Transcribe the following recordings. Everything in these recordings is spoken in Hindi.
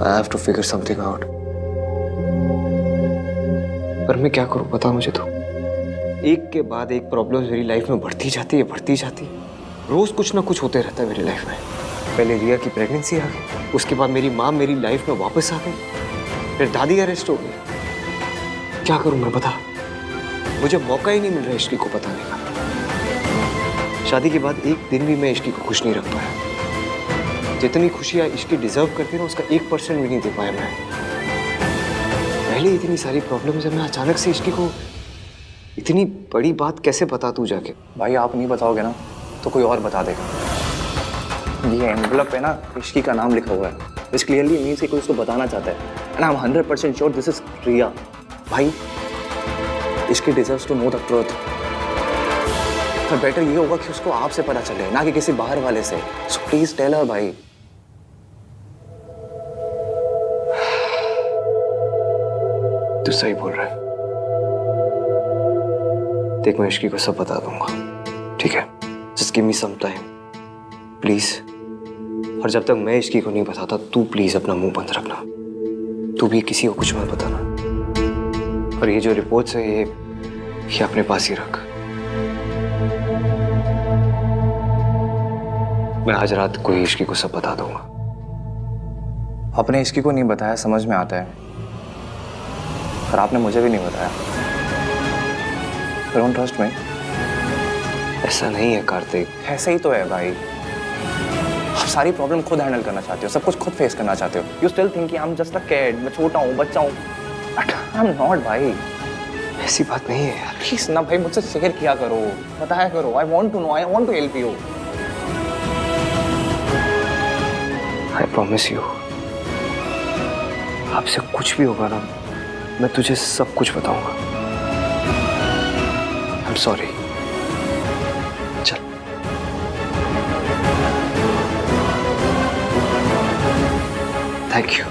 I have to figure something out. पर मैं क्या करूं बता मुझे तो। एक के बाद एक प्रॉब्लम मेरी लाइफ में बढ़ती जाती है, बढ़ती जाती है। रोज कुछ ना कुछ होते रहता है मेरी लाइफ में। पहले रिया की प्रेगनेंसी आ गई, उसके बाद मेरी माँ मेरी लाइफ में वापस आ गई, फिर दादी अरेस्ट हो गई। क्या करूं मैं बता, मुझे मौका ही नहीं मिल रहा इश्की को बताने का। शादी के बाद एक दिन भी मैं इश्की को खुश नहीं रख पाया। जितनी खुशियां इश्की डिजर्व करती ना, उसका 1% भी नहीं दे पाया मैं। पहले इतनी सारी प्रॉब्लम्स है, मैं अचानक से इश्की को इतनी बड़ी बात कैसे बता दूं जाके। भाई आप नहीं बताओगे ना तो कोई और बता देगा। ये एनवलप है ना, इश्की का नाम लिखा हुआ है, विच क्लियरली मींस कि कोई उसको बताना चाहता है। And I am 100% sure this is Riya. भाई Ishqi deserves to know the truth. पर बेटर ये होगा कि उसको आपसे पता चले, ना कि किसी बाहर वाले से। सो प्लीज टेल हर भाई। तू सही बोल रहा है। देख मैं इश्की को सब बता दूंगा, ठीक है? Just give me some time please. और जब तक मैं इश्की को नहीं बताता, तू प्लीज अपना मुंह बंद रखना। तू भी किसी को कुछ मत बताना। और ये जो रिपोर्ट्स है ये अपने पास ही रख। मैं आज रात को ही इश्की को सब बता दूंगा। आपने इश्की को नहीं बताया समझ में आता है, पर आपने मुझे भी नहीं बताया। Don't trust me. ऐसा नहीं है कार्तिक। ऐसे ही तो है भाई। आप सारी प्रॉब्लम खुद हैंडल करना चाहते हो, सब कुछ खुद फेस करना चाहते हो। You still think I am just a kid, मैं छोटा हूँ, बच्चा हूँ। बट आई एम नॉट भाई। ऐसी बात नहीं है यार। प्लीज ना भाई, मुझसे शेयर किया करो, बताया करो। I want to know, I want to help you. I promise you, आपसे कुछ भी होगा ना, मैं तुझे सब कुछ बताऊंगा। I am sorry. चल। Thank you.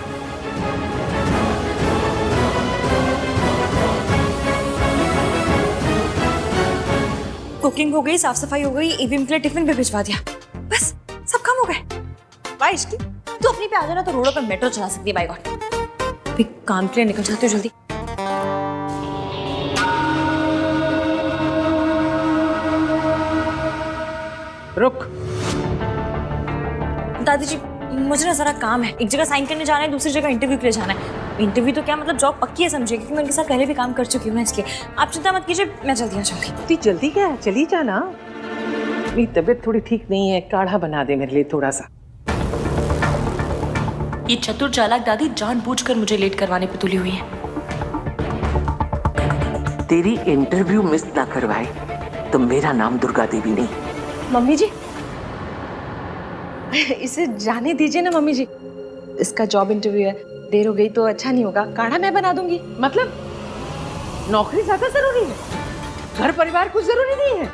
कुकिंग हो गई, साफ सफाई हो गई, ईवीएम के लिए टिफिन भी भिजवा दिया, बस सब काम हो गए। वाह इश्की, तू अपनी पे आ जाना तो रोडों पर मेट्रो चला सकती है। बाय गॉड, भी काम के लिए निकल जाते हो जल्दी। रुक। दादी जी मुझे ना जरा काम है, एक जगह साइन करने जाना है, दूसरी जगह इंटरव्यू के लिए जाना है। इंटरव्यू तो क्या मतलब जॉब पक्की है समझिए, क्योंकि मैं उनके साथ पहले भी काम कर चुकी हूँ ना, इसलिए आप चिंता मत कीजिए, मैं जल्दी आ जाऊंगी। इतनी जल्दी क्या है, चली जाना। मेरी तबीयत थोड़ी ठीक नहीं है, काढ़ा बना दे मेरे लिए थोड़ा सा। ये चतुर चालाक दादी जानबूझकर मुझे लेट करवाने पे तुली हुई है। तेरी इंटरव्यू मिस ना करवाए तो मेरा नाम दुर्गा देवी नहीं। मम्मी जी इसे जाने दीजिए ना मम्मी जी, इसका जॉब इंटरव्यू है, देर हो गई तो अच्छा नहीं होगा। काढ़ा मैं बना दूंगी। मतलब नौकरी ज्यादा जरूरी है, घर परिवार कुछ जरूरी नहीं है?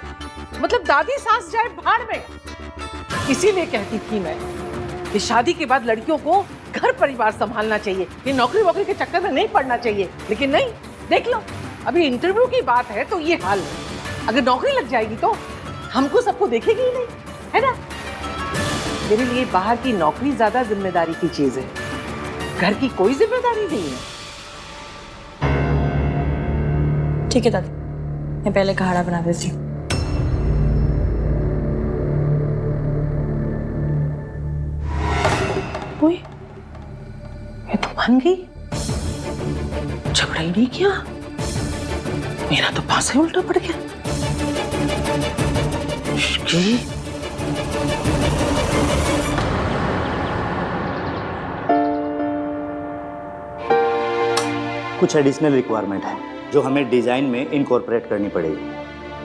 मतलब दादी सास जाए भाड़ में। इसीलिए कहती थी मैं कि शादी के बाद लड़कियों को घर परिवार संभालना चाहिए, ये नौकरी वोकरी के चक्कर में नहीं पड़ना चाहिए। लेकिन नहीं, देख लो अभी इंटरव्यू की बात है तो ये हाल है। अगर नौकरी लग जाएगी तो हमको सबको देखेगी ही नहीं, है ना? मेरे लिए बाहर की नौकरी ज्यादा जिम्मेदारी की चीज है, घर की कोई जिम्मेदारी नहीं है। ठीक है दादी, मैं पहले काढ़ा बना देती हूँ। ओए, ये तो मान गई, झगड़ा ही नहीं किया। मेरा तो पासा ही उल्टा पड़ गया। कुछ एडिशनल रिक्वायरमेंट है जो हमें डिजाइन में इनकॉर्पोरेट करनी पड़ेगी,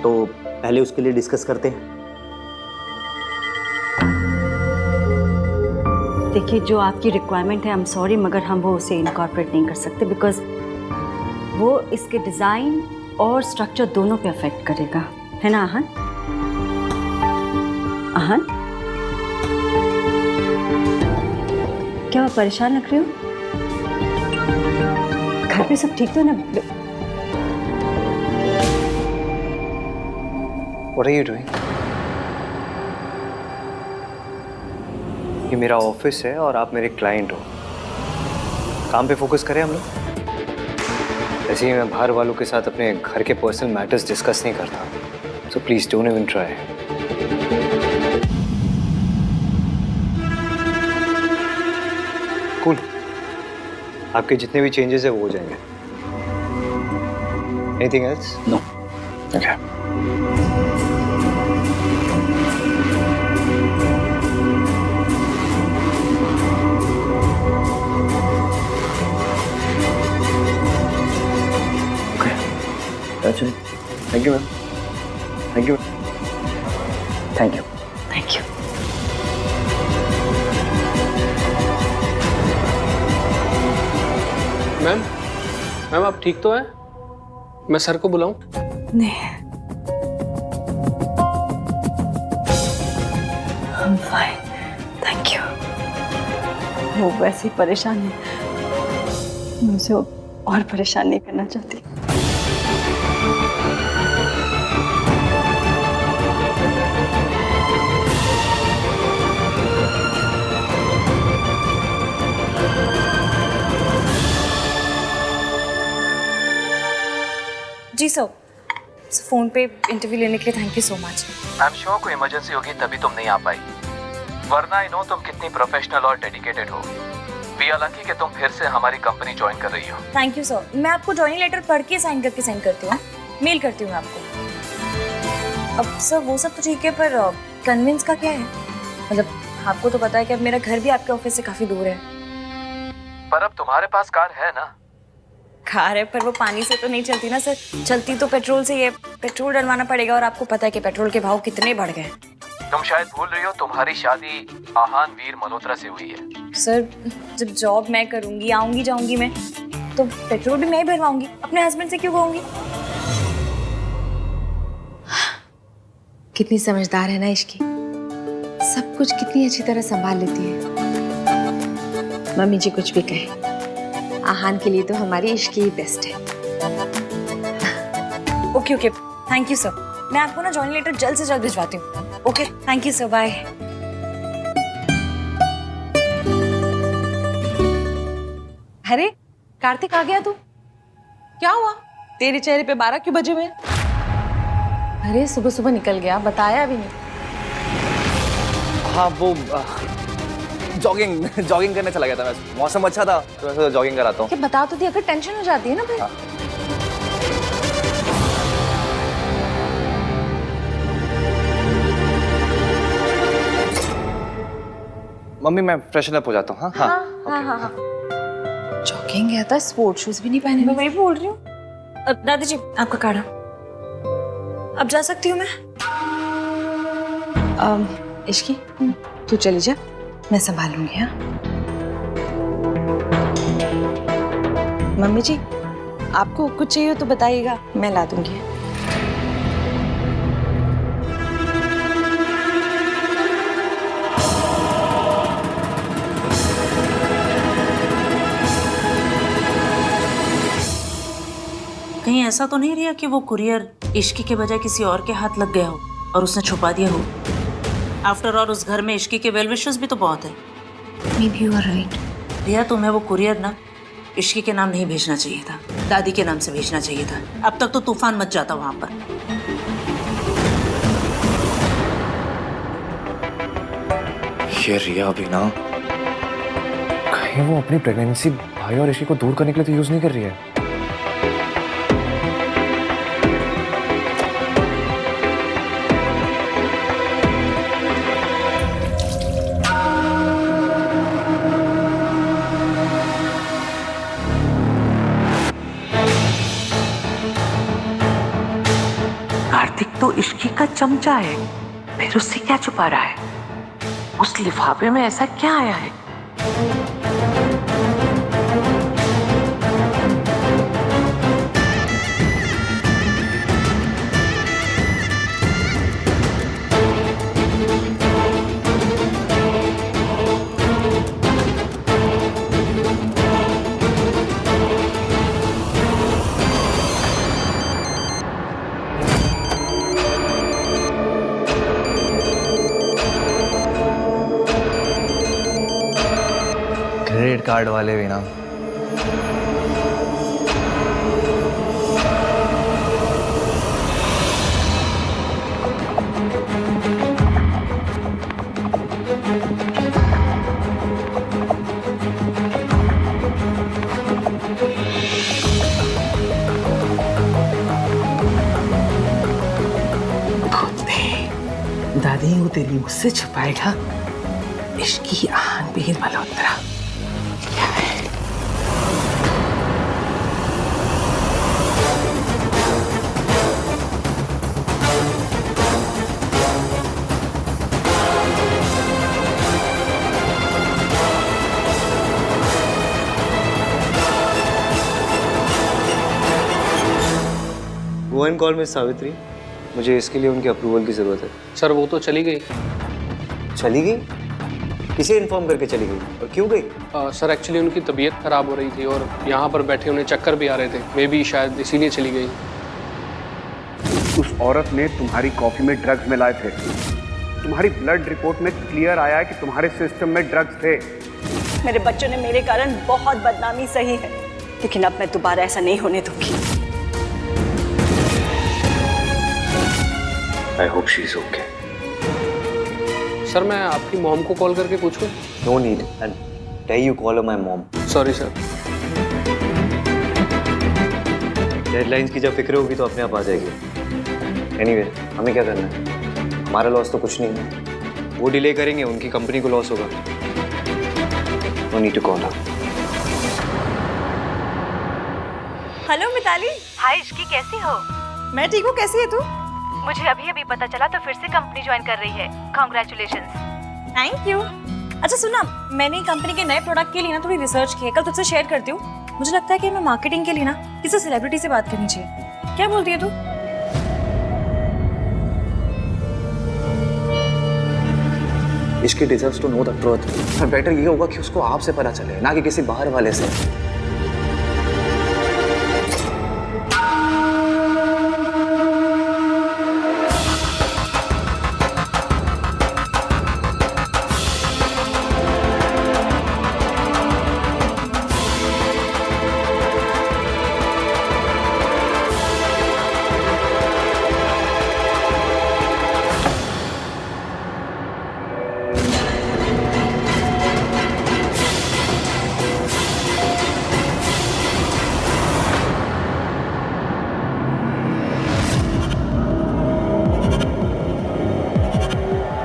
तो पहले उसके लिए डिस्कस करते हैं। देखिए जो आपकी रिक्वायरमेंट है, आई एम सॉरी मगर हम वो उसे इनकॉर्पोरेट नहीं कर सकते, बिकॉज वो इसके डिज़ाइन और स्ट्रक्चर दोनों पे अफेक्ट करेगा, है ना आहन? आहन क्या आप परेशान लग रहे हो? घर पे सब ठीक तो ना? What are you doing? ये मेरा ऑफिस है और आप मेरे क्लाइंट हो। काम पे फोकस करें हम लोग। ऐसे ही मैं बाहर वालों के साथ अपने घर के पर्सनल मैटर्स डिस्कस नहीं करता, so please don't even try. Cool, आपके जितने भी चेंजेस है वो हो जाएंगे। Anything else? No. Okay. Thank you ma'am. Thank you. Thank you. Thank you. Ma'am, ma'am आप ठीक तो हैं? मैं सर को बुलाऊं? नहीं, I'm fine, thank you। वो वैसे ही परेशान है, मैं उसे और परेशान नहीं करना चाहती। जी सर, फोन पे इंटरव्यू लेने के लिए thank you so much. I am sure कोई इमरजेंसी होगी तभी तुम नहीं आ पाई, वरना आई नो तुम कितनी प्रोफेशनल और डेडिकेटेड हो। वी आर लकी कि तुम फिर से हमारी कंपनी ज्वाइन कर रही हो। Thank you sir. मैं आपको ज्वाइनिंग लेटर पढ़ के साइन करके सेंड करती हूँ, मेल करती हूँ आपको। अब सर वो सब तो ठीक है, पर कन्विंस का क्या है? मतलब आपको तो पता है कि अब मेरा घर भी आपके ऑफिस से काफी दूर है। पर अब तुम्हारे पास कार है ना? कार है, पर वो पानी से तो नहीं चलती ना सर, चलती तो पेट्रोल से। ये पेट्रोल डलवाना पड़ेगा, और आपको पता है कि पेट्रोल के भाव कितने बढ़ गए। तुम शायद भूल रही हो तुम्हारी शादी आहान वीर मल्होत्रा से हुई है। सर जब जॉब मैं करूंगी, आऊंगी जाऊंगी मैं, तो पेट्रोल भी मैं ही भरवाऊंगी, अपने हस्बैंड से क्यों कहूंगी? कितनी समझदार है ना इश्की, सब कुछ कितनी अच्छी तरह संभाल लेती है। मम्मी जी कुछ भी कहे, आहान के लिए तो हमारी इश्की ही बेस्ट है। Okay okay, thank you sir. मैं आपको ना ज्वाइनिंग लेटर जल्द से जल्द भिजवाती हूँ। Okay, thank you sir, bye. अरे कार्तिक आ गया तू? क्या हुआ तेरे चेहरे पे 12 क्यों बजे हुए हैं? अरे सुबह सुबह निकल गया, बताया भी नहीं। हाँ वो जॉगिंग करने चला गया था मैं। मौसम अच्छा था तो मैं सोचा जॉगिंग कराता हूँ। क्या बता तो दिया, अगर टेंशन हो जाती है ना फिर। मम्मी मैं फ्रेशन अप हो जाता हूँ। हाँ हाँ। जॉगिंग गया था, स्पोर्ट शूज भी नहीं पहने। मैं वही बोल रही हूँ। दादी जी आपका काढ़ा। अब जा सकती हूँ मैं? इश्की तू चली जा, मैं संभालूंगी। हाँ मम्मी जी, आपको कुछ चाहिए हो तो बताइएगा, मैं ला दूंगी। कहीं ऐसा तो नहीं रिया कि वो कुरियर इश्की के बजाय किसी और के हाथ लग गया हो और उसने छुपा दिया हो? आफ्टर ऑल उस घर में इश्की के वेल विशेस भी तो बहुत है। Maybe you are right. रिया तुम्हें वो कुरियर ना इश्की के नाम नहीं भेजना चाहिए था, दादी के नाम से भेजना चाहिए था। अब तक तो तूफान मच जाता वहां पर। ये रिया भी ना, कहीं वो अपनी प्रेगनेंसी भाई और इश्की को दूर करने के लिए तो यूज नहीं कर रही है। कार्तिक तो इश्की का चमचा है, फिर उससे क्या छुपा रहा है? उस लिफाफे में ऐसा क्या आया है? क्रेडिट कार्ड वाले भी ना दादी वो तेरी मुझसे छुपाएगा इश्क की आन बेर मल्होत्रा। क्या है? Go and call miss Savitri, मुझे इसके लिए उनके अप्रूवल की जरूरत है। सर वो तो चली गई। चली गई? किसे इन्फॉर्म करके चली गई और क्यों गई? सर एक्चुअली उनकी तबीयत खराब हो रही थी और यहाँ पर बैठे उन्हें चक्कर भी आ रहे थे, मे बी शायद इसीलिए चली गई। उस औरत ने तुम्हारी कॉफी में ड्रग्स मिलाए थे। तुम्हारी ब्लड रिपोर्ट में क्लियर आया है कि तुम्हारे सिस्टम में ड्रग्स थे। मेरे बच्चों ने मेरे कारण बहुत बदनामी सही है, लेकिन अब मैं दोबारा ऐसा नहीं होने दूंगी। I hope she is okay. Sir मैं आपकी मॉम को कॉल करके पूछूं? No need, and tell you call my mom. Sorry sir. Deadlines की जब फिक्र होगी तो अपने आप आ जाएगी। एनीवे, हमें क्या करना है? हमारा लॉस तो कुछ नहीं है। वो डिले करेंगे, उनकी कंपनी को लॉस होगा। No need to call her. Hello Mitali. Hi Ishqi, कैसी हो? मैं ठीक हूँ, कैसी है तू? मुझे अभी अभी पता चला तो फिर से कंपनी ज्वाइन कर रही है। कांग्रेचुलेशंस। Thank you. अच्छा सुना, मैंने कंपनी के नए प्रोडक्ट के लिए ना थोड़ी रिसर्च की है, कल तुझसे शेयर करती हूँ। मुझे लगता है कि हमें मार्केटिंग के लिए ना किसी सेलिब्रिटी से बात करनी चाहिए। क्या बोलती है तू? Ishqi deserves to know the truth. पर बेटर ये होगा कि उसको आपसे पता चले, ना कि किसी बाहर वाले से।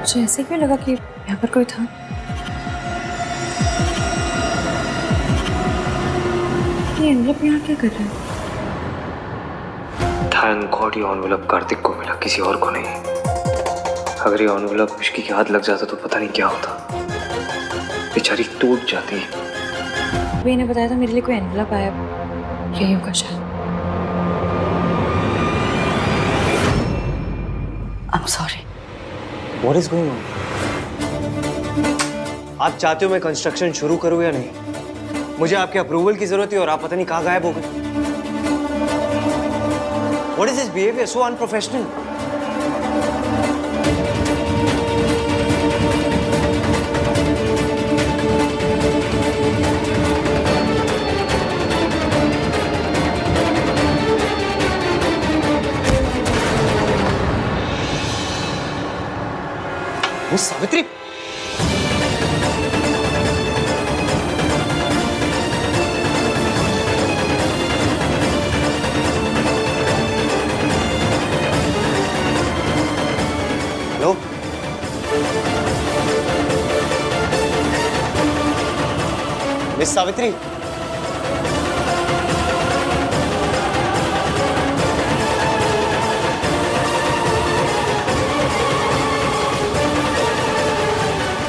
मुझे ऐसे क्यों लगा कि यहाँ पर कोई था? ये एनवलप यहाँ क्या कर रहा है? थैंक गॉड ये एनवलप कार्तिक को मिला, किसी और को नहीं। अगर ये एनवलप इश्की के हाथ लग जाता तो पता नहीं क्या होता। बेचारी टूट जाती। अभी ने बताया था मेरे लिए कोई एनवलप आया, यही होगा शायद। आई am sorry. What is going on? आप चाहते हो मैं कंस्ट्रक्शन शुरू करूं या नहीं? मुझे आपके अप्रूवल की जरूरत है और आप पता नहीं कहाँ गायब हो गए। What is this behavior? So unprofessional. Miss Savitri, hello, miss Savitri,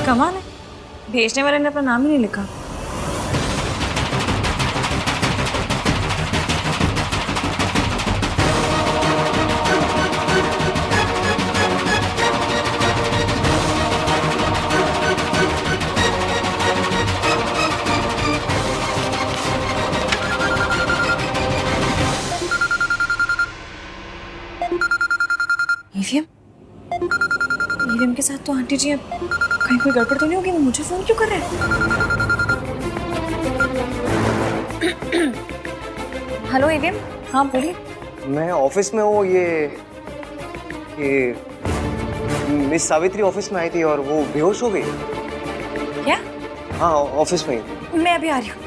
कमाल है, भेजने वाले ने अपना नाम ही नहीं लिखा। ईवीएम? ईवीएम के साथ तो आंटी जी अब कहीं कोई गड़बड़ तो नहीं होगी? वो मुझे फोन क्यों कर रहे हैं? हेलो एवीएम, हाँ बोलिए। मैं ऑफिस में हूँ। ये मिस सावित्री ऑफिस में आई थी और वो बेहोश हो गई। क्या? हाँ, ऑफिस में ही। मैं अभी आ रही हूँ।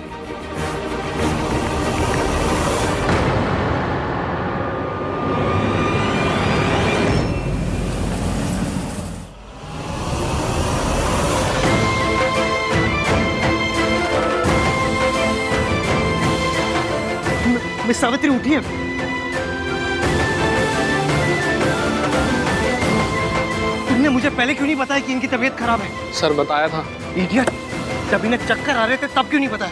मिस सावित्री उठिए। तुमने मुझे पहले क्यों नहीं बताया कि इनकी तबीयत खराब है? सर बताया था। इडियट, जब इन्हें चक्कर आ रहे थे तब क्यों नहीं बताया?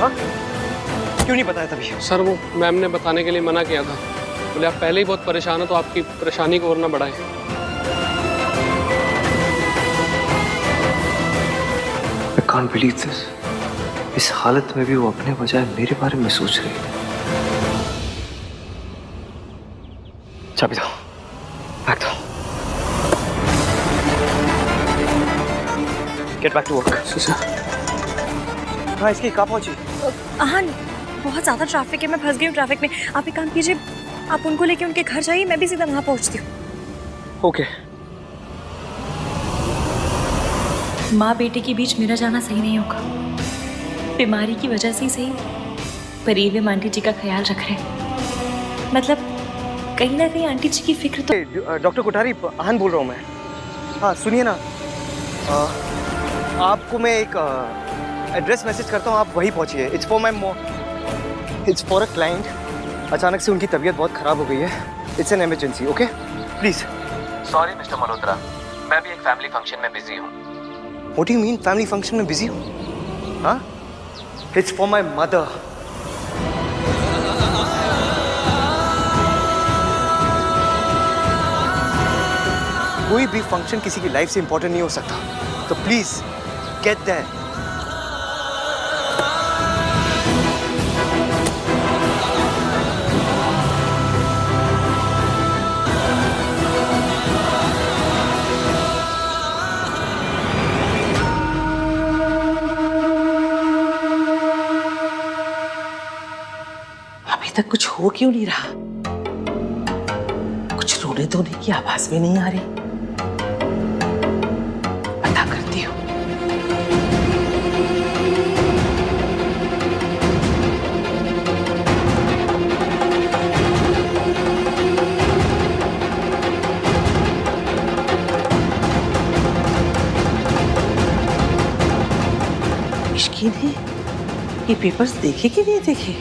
हाँ? क्यों नहीं बताया तभी? सर वो मैम ने बताने के लिए मना किया था। बोले आप पहले ही बहुत परेशान हो तो आपकी परेशानी को और ना बढ़ाएं। I can't believe this. इस हालत में भी वो अपने बजाय मेरे बारे में सोच रही है। चाबी दो, बैग दो। Get back to work. Sir हाँ, इसकी कहाँ पहुँची? हाँ, बहुत ज़्यादा ट्रैफिक है, मैं फंस गई हूँ ट्रैफिक में। आप एक काम कीजिए, आप उनको लेके उनके घर जाइए, मैं भी सीधा वहाँ पहुँचती हूँ। ओके। माँ बेटे के बीच मेरा जाना सही नहीं होगा। बीमारी की वजह से ही सही, पर एवीएम आंटी जी का ख्याल रख रहे हैं। मतलब कहीं ना कहीं आंटी जी की फिक्र तो। डॉक्टर कोठारी, आहन बोल रहा हूँ मैं। हाँ सुनिए ना, आपको मैं एक एड्रेस मैसेज करता हूँ, आप वहीं पहुँचिए। It's for a client. अचानक से उनकी तबीयत बहुत ख़राब हो गई है। It's an emergency, okay please. Sorry mister Malhotra, मैं भी एक फैमिली फंक्शन में बिजी हूँ। What do you mean family function में बिजी हूँ? हाँ, इट्स फॉर माई मदर। कोई भी फंक्शन किसी की लाइफ से इंपॉर्टेंट नहीं हो सकता, तो प्लीज गेट दैट। अभी तक कुछ हो क्यों नहीं रहा? कुछ रोने धोने की आवाज भी नहीं आ रही। पता करती हूँ। इश्की ने ये पेपर्स देखे कि नहीं देखे?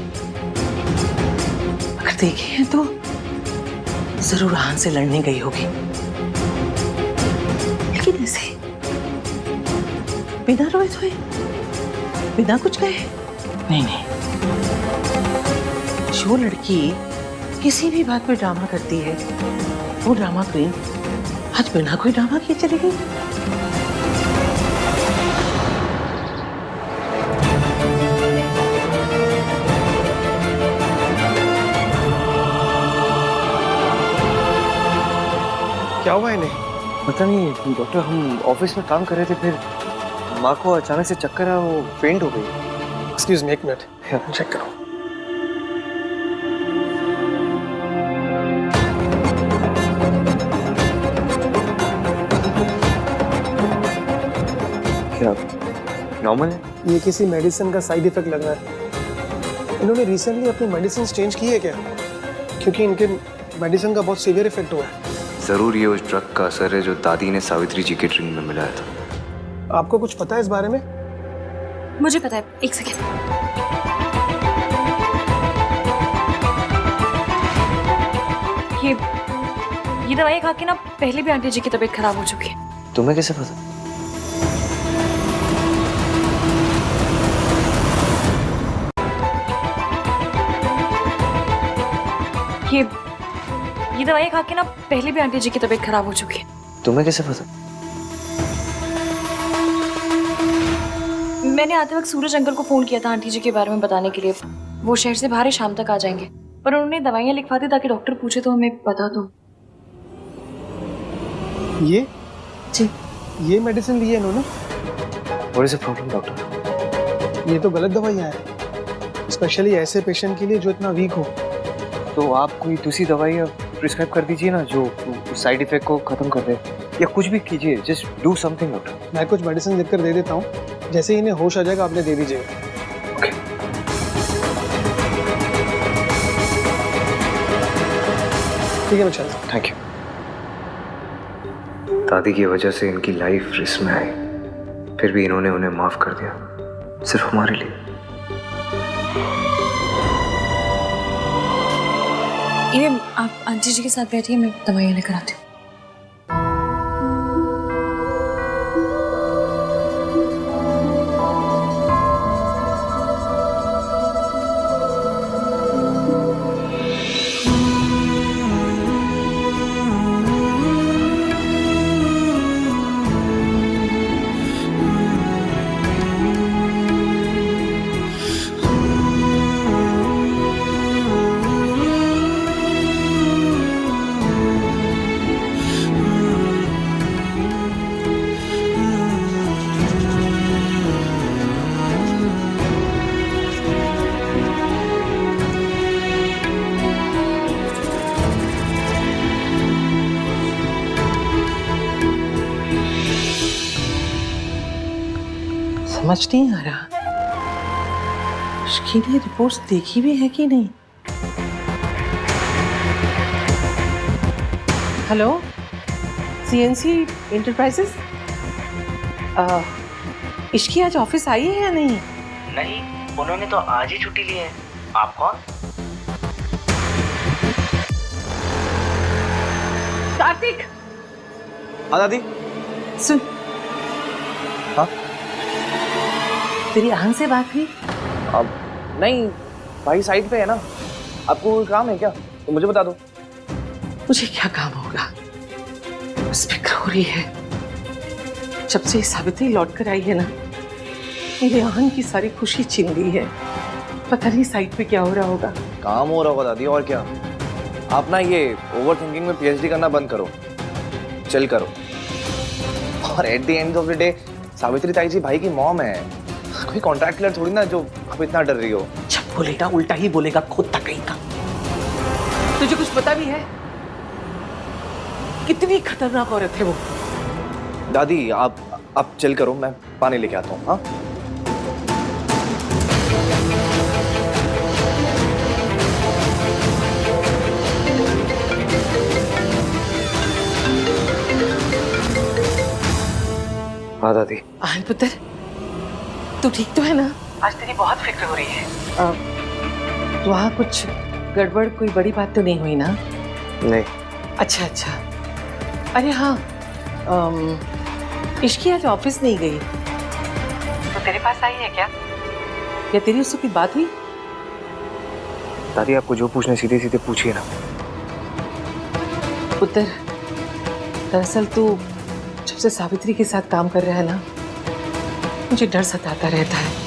अगर देखे हैं तो जरूर आहन से लड़ने गई होगी, लेकिन ऐसे बिना रोए धोए, बिना कुछ कहे? नहीं नहीं, जो लड़की किसी भी बात पे ड्रामा करती है, वो ड्रामा क्वीन आज बिना कोई ड्रामा किए चली गई। क्या हुआ इन्हें? पता नहीं डॉक्टर, हम ऑफिस में काम कर रहे थे, फिर माँ को अचानक से चक्कर आया, वो फेंट हो गई। एक्सक्यूज मी, एक मिनट चेक करो। क्या नॉर्मल है? ये किसी मेडिसिन का साइड इफेक्ट लग रहा है। इन्होंने रिसेंटली अपनी मेडिसिन चेंज की है क्या? क्योंकि इनके मेडिसिन का बहुत सीवियर इफेक्ट हुआ है। जरूर ये उस ड्रग का असर है जो दादी ने सावित्री जी के ड्रिंक में मिलाया था। आपको कुछ पता है इस बारे में? मुझे पता है, एक सेकेंड। ये दवाई खा के ना पहले भी आंटी जी की तबीयत खराब हो चुकी है। तुम्हें कैसे पता? ये दवाई खा के ना पहले भी आंटी जी की तबीयत खराब हो चुकी है। तुम्हें कैसे पता? मैंने आते वक्त सूरज अंकल को फोन किया था आंटी जी के बारे में बताने के लिए। वो शहर से बाहर है, शाम तक आ जाएंगे, पर उन्होंने दवाइयाँ लिखवा दी ताकि डॉक्टर पूछे तो हमें बता दो। ये जी, ये मेडिसिन ली है इन्होंने? What is the problem doctor? ये तो गलत दवाइयाँ हैं, स्पेशली ऐसे पेशेंट के लिए जो इतना वीक हो। तो आप कोई दूसरी दवाई प्रिस्क्राइब कर दीजिए ना जो साइड इफेक्ट को खत्म कर दे, या कुछ भी कीजिए, जस्ट डू समथिंग डॉक्टर। मैं कुछ मेडिसिन लिख कर दे देता हूँ, जैसे ही इन्हें होश आ जाएगा आपने दे दीजिएगा। ठीक है मैं चलता हूँ। Thank you. दादी की वजह से इनकी लाइफ रिस्क में आई, फिर भी इन्होंने उन्हें माफ कर दिया, सिर्फ हमारे लिए। ये आप आंटी जी के साथ बैठिए, मैं दवाइयाँ लेकर आती हूँ। समझ नहीं आ रहा उसकी ने रिपोर्ट्स देखी भी है कि नहीं। हेलो, सीएनसी इंटरप्राइजेस, इश्की आज ऑफिस आई है या नहीं? नहीं, उन्होंने तो आज ही छुट्टी ली है। आप कौन? कार्तिक। हाँ दादी। सुन, हाँ तेरी आहन से बात हुई? अब नहीं, भाई साइड पे है ना। आपको कोई काम है क्या तो मुझे बता दो। मुझे क्या काम होगा, बस फिक्र हो रही है। जब से सावित्री लौट कर आई है ना, मेरे आहन की सारी खुशी छीन ली है। पता नहीं साइड पे क्या हो रहा होगा। काम हो रहा होगा दादी, और क्या। आप ना ये ओवर थिंकिंग में पीएचडी करना बंद करो, चल करो। और at the end of the day Savitri ताई जी भाई की मॉम है, कोई कॉन्ट्रैक्ट किलर थोड़ी ना जो आप इतना डर रही हो। जब बोलेगा उल्टा ही बोलेगा, खुद तक कहीं का। तुझे कुछ पता भी है कितनी खतरनाक औरत है वो? दादी आप चल करो, मैं पानी लेके आता हूँ। हाँ हाँ दादी। आहन पुत्र, तू ठीक तो है ना? आज तेरी बहुत फिक्र हो रही है। वहाँ कुछ गड़बड़, कोई बड़ी बात तो नहीं हुई ना? नहीं। अच्छा अच्छा। अरे हाँ, इश्की आज ऑफिस नहीं गई तो तेरे पास आई है क्या? या तेरी उससे कोई बात हुई? दादी आपको जो पूछना सीधे सीधे पूछिए ना। पुत्र, दरअसल तू जब से सावित्री के साथ काम कर रहा है ना, मुझे डर सताता रहता है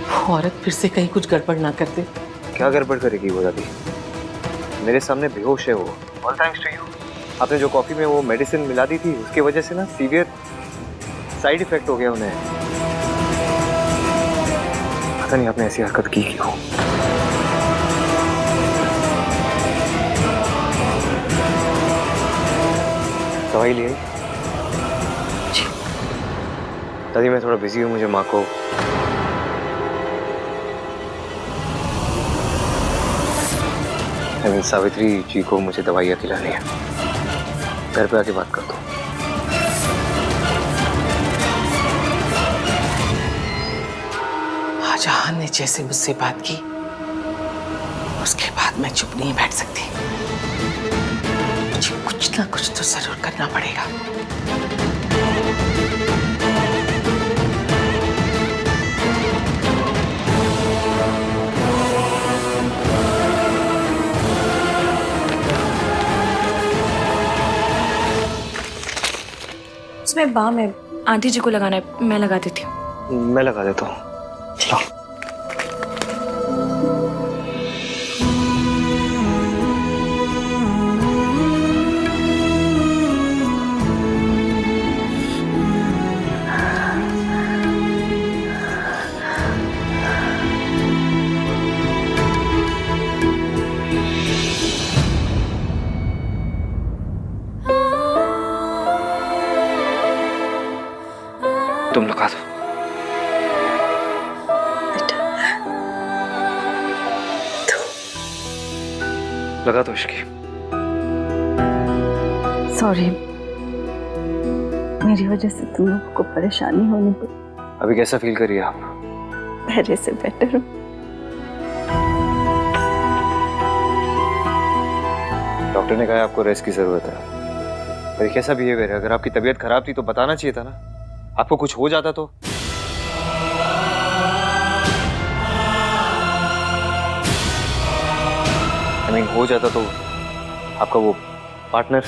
वो औरत फिर से कहीं कुछ गड़बड़ ना कर दे। क्या गड़बड़ करेगी वो दादी? मेरे सामने बेहोश है वो। All thanks to you. आपने जो कॉफी में वो मेडिसिन मिला दी थी, उसकी वजह से ना सीवियर साइड इफेक्ट हो गया उन्हें। पता नहीं आपने ऐसी हरकत की क्यों। दवाई ले आई? दादी मैं थोड़ा बिजी हूँ, मुझे माँ को सावित्री जी को मुझे दवाइयाँ खिलानी है। घर पे आके बात कर दो। आज आहन ने जैसे मुझसे बात की, उसके बाद मैं चुप नहीं बैठ सकती। मुझे कुछ ना कुछ तो जरूर करना पड़ेगा। उसमें बाम है, आंटी जी को लगाना है, मैं लगा देती हूँ। मैं लगा देता हूँ। तुम लगा दो। लगा दो इश्की। सॉरी, मेरी वजह से तुम लोगों को परेशानी होने पड़ी। अभी कैसा फील करिए आप? पहले से बेटर हूँ। डॉक्टर ने कहा है आपको रेस्ट की जरूरत है। पर ये कैसा बिहेवियर है? अगर आपकी तबीयत खराब थी तो बताना चाहिए था ना। आपको कुछ हो जाता तो? I mean, हो जाता तो आपका वो पार्टनर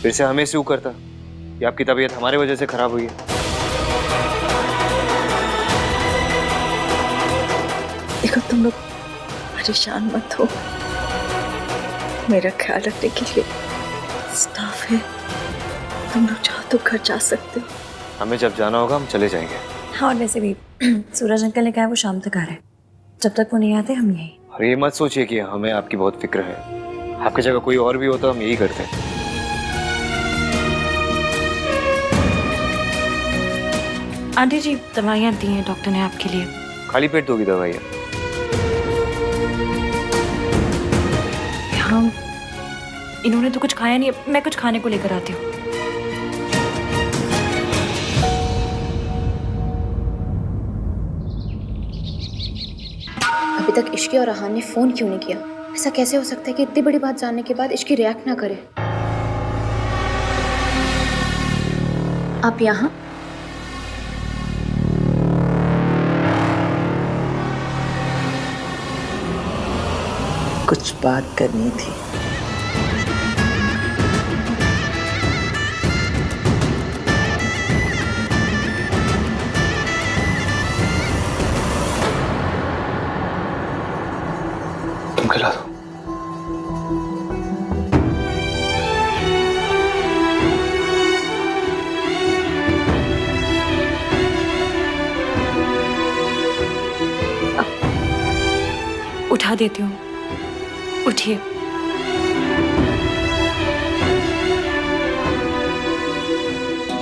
फिर से हमें स्यू करता कि आपकी तबीयत हमारे वजह से खराब हुई है। देखो तुम लोग परेशान मत हो, मेरा ख्याल रखने के लिए स्टाफ है। तुम लोग चाहो तो घर जा सकते हो। हमें जब जाना होगा हम चले जाएंगे। हाँ, और वैसे भी सूरज अंकल ने कहा है वो शाम तक आ रहे हैं। जब तक वो नहीं आते हम यहीं। और ये मत सोचिए कि हमें आपकी बहुत फिक्र है। आपकी जगह कोई और भी होता हम यही करते। आंटी जी, दवाइयाँ दी हैं डॉक्टर ने आपके लिए। खाली पेट दोगी दवाइयाँ? हाँ, इन्होंने तो कुछ खाया नहीं, मैं कुछ खाने को लेकर आती हूँ। अभी तक इश्की और रहान ने फोन क्यों नहीं किया? ऐसा कैसे हो सकता है कि इतनी बड़ी बात जानने के बाद इश्की रिएक्ट ना करे? आप यहाँ? कुछ बात करनी थी। तुम खिला दो। उठा देती हूँ, उठिए।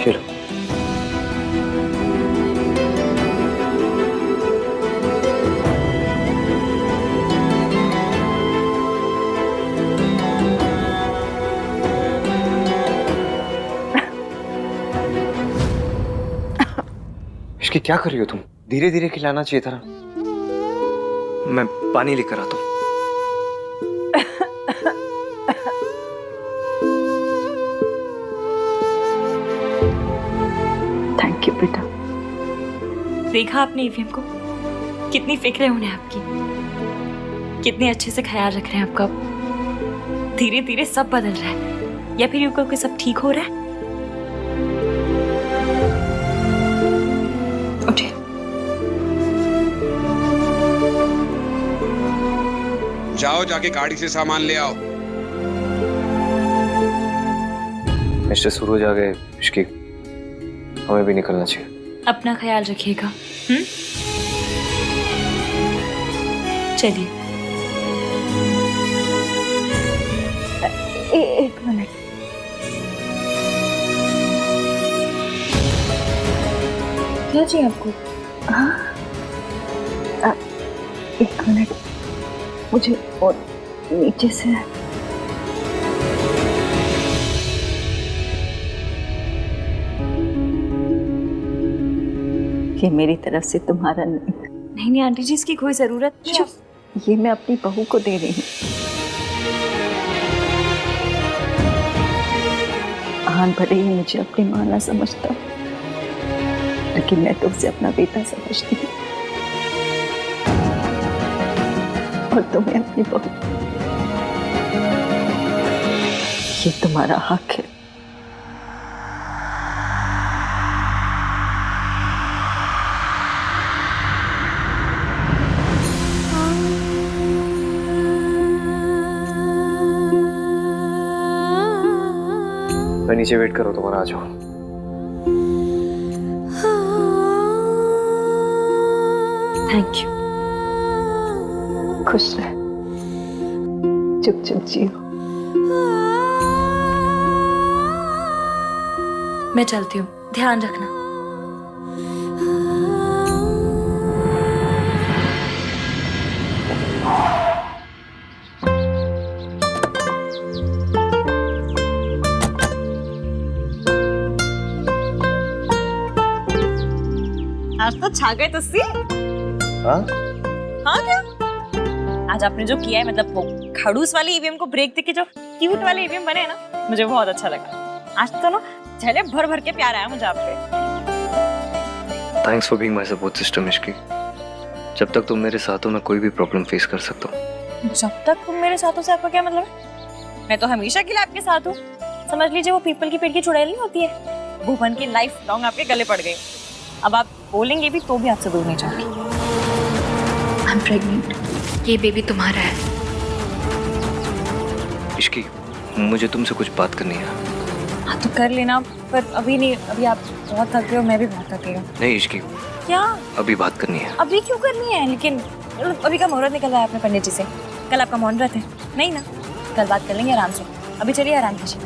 चलो। इसकी क्या कर रही हो तुम? धीरे धीरे खिलाना चाहिए था ना। मैं पानी लेकर आता हूँ। थैंक यू बेटा। देखा आपने ईवीएम को? कितनी फिक्र है उन्हें आपकी, कितने अच्छे से ख्याल रख रहे हैं आपका। धीरे धीरे सब बदल रहा है, या फिर यूं कहो कि सब ठीक हो रहा है। उठिए। जाओ, जाके गाड़ी से सामान ले आओ। मिस्टर सूरज आ गए। इश्की, हमें भी निकलना चाहिए। अपना ख्याल रखिएगा। चलिए। एक मिनट। क्या चाहिए आपको? हाँ, एक मिनट, मुझे और नीचे से। ये मेरी तरफ से तुम्हारा नहीं। नहीं आंटी जी, इसकी कोई जरूरत नहीं। ये मैं अपनी बहू को दे रही हूँ। आन भले ही मुझे अपनी माँ ना समझता, लेकिन मैं तो उसे अपना बेटा समझती हूँ और तुम्हें अपनी बहू। ये तुम्हारा हक है। मैं नीचे वेट करो, तुम्हारा आ जाओ। Thank you. खुश रह, चुप चुप जियो। मैं चलती हूँ, ध्यान रखना। आज तो छा गए तुस्सी। हाँ क्या आज आपने जो किया है, मतलब वो खड़ूस वाली ईवीएम को ब्रेक देके जो क्यूट वाले ईवीएम बने हैं ना, मुझे बहुत अच्छा लगा। आज तो ना झले भर भर के प्यार आया मुझे आप पे। Thanks for being my support system Ishki. जब तक तुम मेरे साथ हो मैं कोई भी प्रॉब्लम फेस कर सकता हूँ। जब तक तुम मेरे साथ हो से आपका क्या मतलब है? मैं तो हमेशा के लिए आपके साथ हूँ। समझ लीजिए वो पीपल की पेड़ की चुड़ैल नहीं होती है, भुवन की लाइफ लॉन्ग आपके गले पड़ गई। अब आप बोलेंगे भी तो भी आपसे दूर नहीं जाऊंगी। आई एम प्रेग्नेंट, ये बेबी तुम्हारा है। इश्की मुझे तुमसे कुछ बात करनी है। हाँ तो कर लेना, पर अभी नहीं। अभी आप बहुत थक गए हो, मैं भी बहुत थक गई हूँ। नहीं इश्की, क्या अभी बात करनी है। अभी क्यों करनी है? लेकिन अभी का मुहूर्त निकल रहा है अपने पंडित जी से। कल आपका मौन व्रत है नहीं ना? कल बात कर लेंगे आराम से। अभी चलिए आराम कीजिए।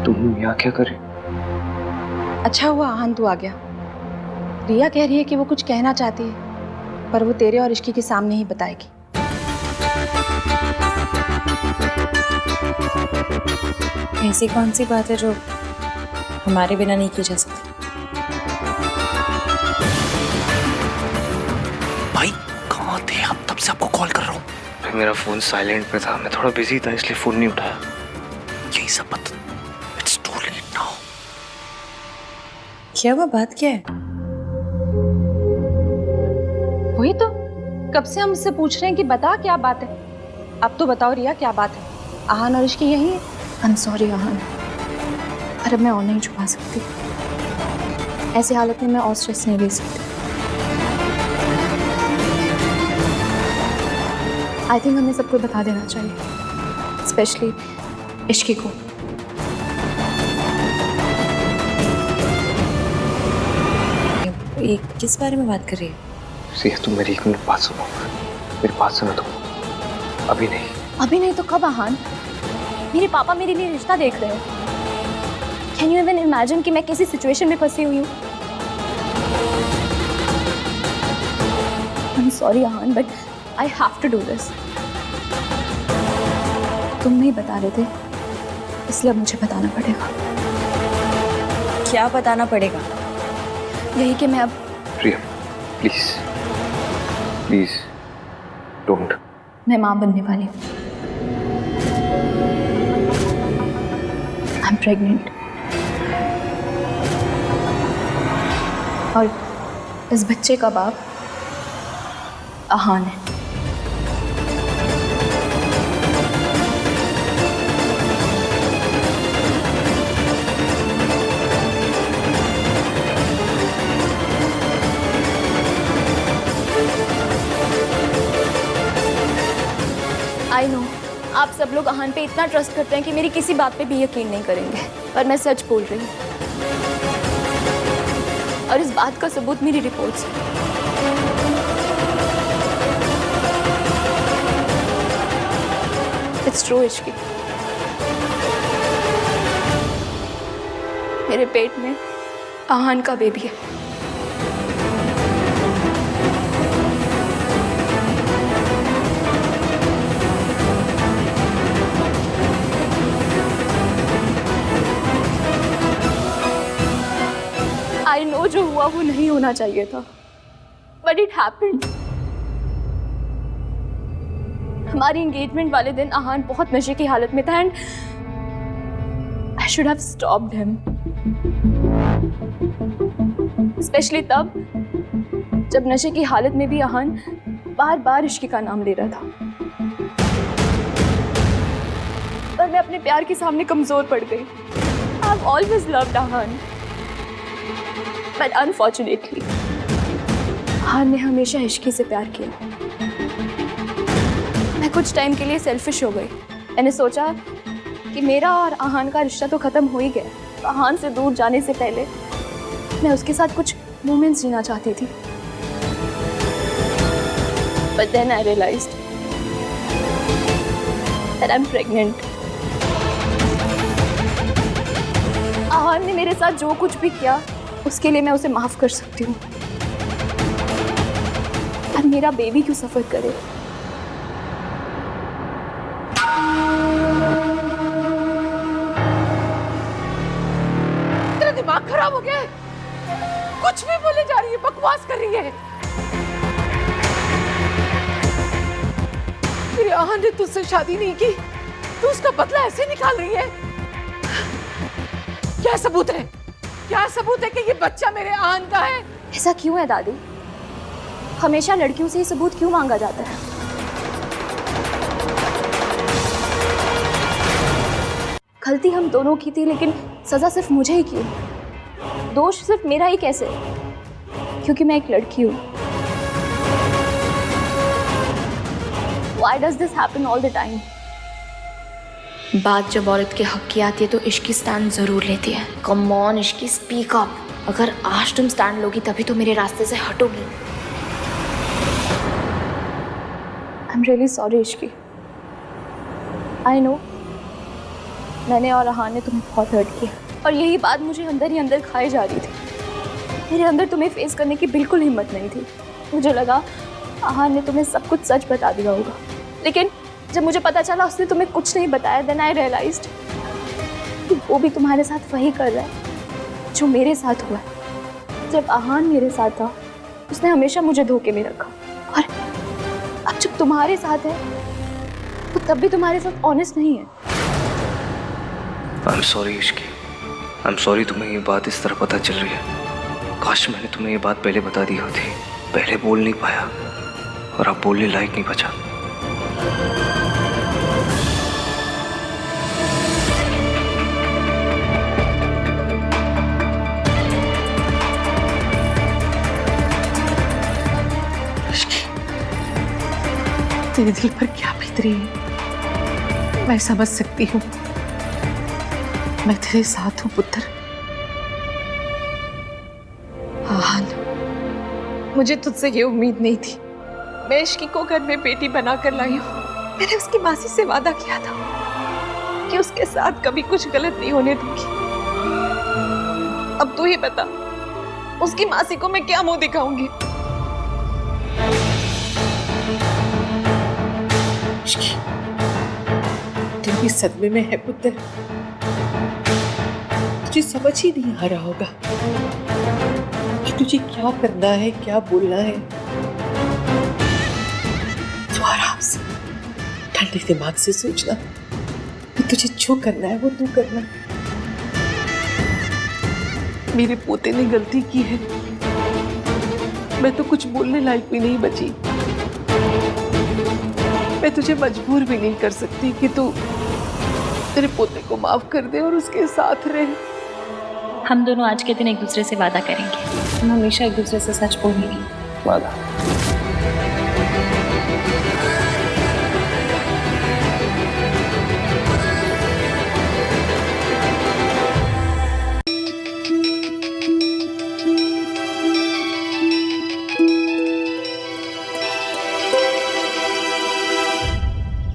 तुम यहाँ क्या कर रही? अच्छा हुआ आहन तू आ गया। रिया कह रही है कि वो कुछ कहना चाहती है, पर वो तेरे और इश्की के सामने ही बताएगी। ऐसी कौन सी बात है जो हमारे बिना नहीं की जा सकती? भाई कहाँ थे आप? तब से आपको कॉल कर रहा हूँ। मेरा फोन साइलेंट पे था, मैं थोड़ा बिजी था इसलिए फोन नहीं उठाया। यही सब बात। It's too late now. क्या वो बात क्या है? वही तो कब से हम उससे पूछ रहे हैं कि बता क्या बात है। अब तो बताओ रिया क्या बात है। आहन और इश्की यही है। आई एम सॉरी आहन, पर अब मैं और नहीं छुपा सकती। ऐसी हालत में मैं और स्ट्रेस नहीं ले सकती। आई थिंक हमें सबको बता देना चाहिए, स्पेशली इश्की को। ये किस बारे में बात कर रही है? सिया तुम मेरी एक मिनट बात सुनो। मेरी बात सुनो तुम। अभी नहीं। अभी नहीं तो कब आहन? मेरे पापा मेरे लिए रिश्ता देख रहे हैं। कैन यू इवन इमेजिन कि मैं कैसी सिचुएशन में फंसी हुई हूँ? I am sorry Aahan, but I have to do this. तुम नहीं बता रहे थे, इसलिए अब मुझे बताना पड़ेगा। क्या बताना पड़ेगा? यही कि मैं अब। प्रिया प्लीज प्लीज डोंट। मैं माँ बनने वाली हूँ। I am pregnant. और इस बच्चे का बाप आहान है। आई नो आप सब लोग आहान पे इतना ट्रस्ट करते हैं कि मेरी किसी बात पे भी यकीन नहीं करेंगे, पर मैं सच बोल रही हूँ। और इस बात का सबूत मेरी रिपोर्ट्स है। It's true Ishki. मेरे पेट में आहान का बेबी है। आई नो जो हुआ वो नहीं होना चाहिए था, बट इट हैपेंड। हमारी एंगेजमेंट वाले दिन आहान बहुत नशे की हालत में था and I should have stopped him, specially तब जब नशे की हालत में भी आहान बार बार इश्की का नाम ले रहा था। पर मैं अपने प्यार के सामने कमजोर पड़ गई। I have always loved Aahan, but unfortunately Aahan ने हमेशा इश्की से प्यार किया। मैं कुछ टाइम के लिए सेल्फिश हो गई। मैंने सोचा कि मेरा और आहान का रिश्ता तो खत्म हो ही गया, तो आहान से दूर जाने से पहले मैं उसके साथ कुछ मोमेंट्स जीना चाहती थी। But then I realized that I'm pregnant. आहान ने मेरे साथ जो कुछ भी किया उसके लिए मैं उसे माफ कर सकती हूँ, और मेरा बेबी क्यों सफर करे? तेरा दिमाग खराब हो गया है? कुछ भी बोले जा रही है, बकवास कर रही है। तेरे आहान ने तुझसे शादी नहीं की, तू उसका बदला ऐसे निकाल रही है? क्या सबूत है? क्या सबूत है कि ये बच्चा मेरे आहान का है? ऐसा क्यों है दादी? हमेशा लड़कियों से ये सबूत क्यों मांगा जाता है? गलती हम दोनों की थी, लेकिन सजा सिर्फ मुझे ही क्यों? दोष सिर्फ मेरा ही कैसे? क्योंकि मैं एक लड़की हूँ। Why does this happen all the time? बात जब औरत के हक की आती है तो इश्की स्टैंड जरूर लेती है। Come on Ishki, speak up. अगर आज तुम स्टैंड लोगी तभी तो मेरे रास्ते से हटोगी। I'm really sorry Ishki. I know मैंने और आहान ने तुम्हें बहुत हर्ट किया, और यही बात मुझे अंदर ही अंदर खाई जा रही थी। मेरे अंदर तुम्हें फेस करने की बिल्कुल हिम्मत नहीं थी। मुझे लगा आहान ने तुम्हें सब कुछ सच बता दिया होगा, लेकिन जब मुझे पता चला उसने तुम्हें कुछ नहीं बताया, then I realized कि वो भी तुम्हारे साथ वही कर रहा है जो मेरे साथ हुआ। जब आहान मेरे साथ था उसने हमेशा मुझे धोखे में रखा, और अब जब तुम्हारे साथ है तो तब भी तुम्हारे साथ ऑनेस्ट नहीं है। I'm sorry Ishki, I'm sorry तुम्हें ये बात इस तरह पता चल रही है। काश मैंने तुम्हें ये बात पहले बता दी होती। पहले बोल नहीं पाया और अब बोलने लायक नहीं बचा। तेरे दिल पर क्या बीत रही है मैं समझ सकती हूँ। मैं तेरे साथ हूँ पुत्र। आहान, मुझे तुझसे ये उम्मीद नहीं थी। मैं इश्की को घर में बेटी बनाकर लाई हूँ। मैंने उसकी मासी से वादा किया था कि उसके साथ कभी कुछ गलत नहीं होने दूंगी। अब तू ही बता, उसकी मासी को मैं क्या मुंह दिखाऊंगी? तू भी सदमे में है पुत्र। तुझे समझ ही नहीं आ रहा होगा कि तुझे क्या करना है, क्या बोलना है। तू आराम से ठंडे दिमाग से सोचना कि तुझे जो करना है वो तू करना। मेरे पोते ने गलती की है, मैं तो कुछ बोलने लायक भी नहीं बची। मैं तुझे मजबूर भी नहीं कर सकती कि तू तेरे पोते को माफ कर दे और उसके साथ रहे। हम दोनों आज के दिन एक दूसरे से वादा करेंगे, हम हमेशा एक दूसरे से सच बोलेंगे। वादा।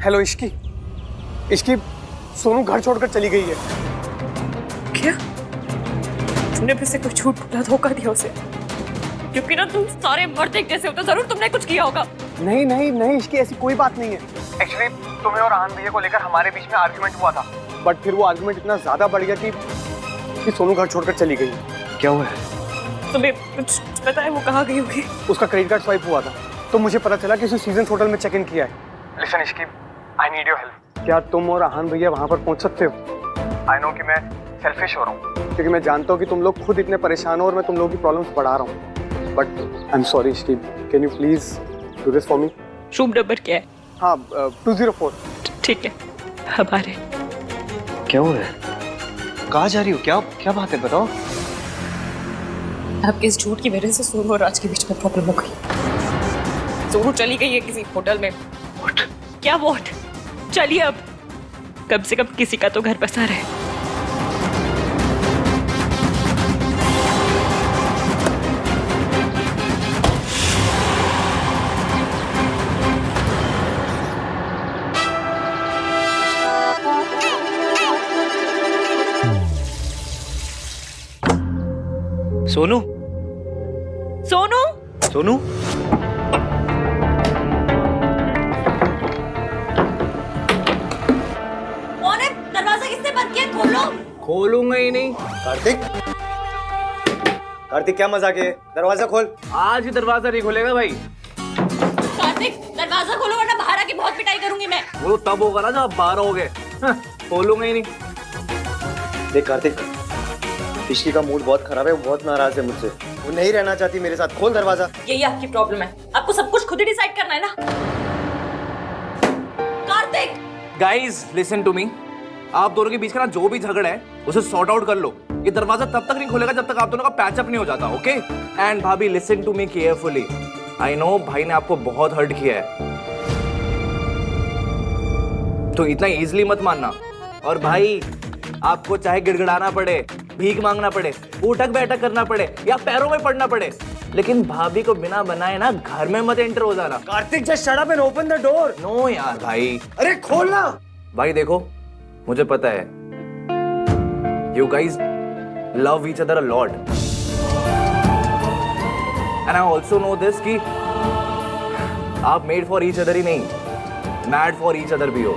हेलो इश्की, इश्की सोनू घर छोड़कर चली गई है। क्या? तुमने फिर से कोई झूठ बोला, धोखा दिया उसे? क्योंकि ना तुम सारे मर्द एक जैसे होते, जरूर तुमने कुछ किया होगा। नहीं नहीं नहीं इश्की, ऐसी कोई बात नहीं है। एक्चुअली तुम्हें और आहान भैया को लेकर हमारे बीच में आर्गुमेंट हुआ था, बट फिर वो आर्गुमेंट इतना ज्यादा बढ़ गया कि सोनू घर छोड़कर चली गई। क्या हुआ है? तुम्हें कुछ पता है वो कहाँ गई होगी? उसका क्रेडिट कार्ड स्वाइप हुआ था तो मुझे पता चला कि उसने सीजन्स होटल में चेक इन किया है। Listen Ishki, I need your help. क्या तुम और आहान भैया वहाँ पर पहुँच सकते हो? आई नो कि मैं सेल्फिश हो रहा हूँ, क्योंकि मैं जानता हूँ कि तुम लोग खुद इतने परेशान हो और मैं तुम लोगों की प्रॉब्लम्स बढ़ा रहा हूँ, but I am sorry Ishki, can you please do this for me? Room number क्या है? हाँ 204। ठीक है, अब आ रहे। क्या हुआ है? कहाँ जा रही हो? क्या क्या बात है, बताओ। आपके इस झूठ की वजह से सोनू और राज के बीच में प्रॉब्लम हो गई। सोनू चली गई है किसी होटल में। What? क्या वॉट? चलिए अब, कम से कम किसी का तो घर बसा रहे। सोनू सोनू सोनू कौन है? दरवाजा किसने बंद किया? खोलो। खोलूंगा ही नहीं। कार्तिक, कार्तिक क्या मजाक है? दरवाजा खोल। आज ही दरवाजा नहीं खोलेगा भाई। कार्तिक दरवाजा खोलो वरना बाहर आके बहुत पिटाई करूंगी मैं। वो तब होगा ना जब आप बाहर होगे। खोलूंगा ही नहीं। देख कार्तिक, इश्की का मूड बहुत खराब है, वो बहुत नाराज है मुझसे, वो नहीं रहना चाहती मेरे साथ। खोल दरवाजा। यही आपकी प्रॉब्लम है, आपको सब कुछ खुद ही डिसाइड करना है ना। Kartik guys listen to me, आप दोनों के बीच का ना जो भी झगड़ा है उसे सॉर्ट आउट कर लो। ये दरवाजा तब तक नहीं खोलेगा जब तक आप दोनों का पैचअप नहीं हो जाता, ओके? एंड भाभी listen to me carefully, I know भाई ने आपको बहुत हर्ट किया है, तो इतना इजीली मत मानना। और भाई आपको चाहे गिड़गिड़ाना पड़े, भीख मांगना पड़े, उठक बैठक करना पड़े या पैरों में पड़ना पड़े, लेकिन भाभी को बिना बनाए ना घर में मत एंटर हो जाना। Kartik just shut up and open the door. No यार भाई। अरे खोलना। भाई देखो, मुझे पता है you guys love each other a lot, and I also know this कि आप मेड फॉर ईच अदर ही नहीं, मैड फॉर ईच अदर भी हो।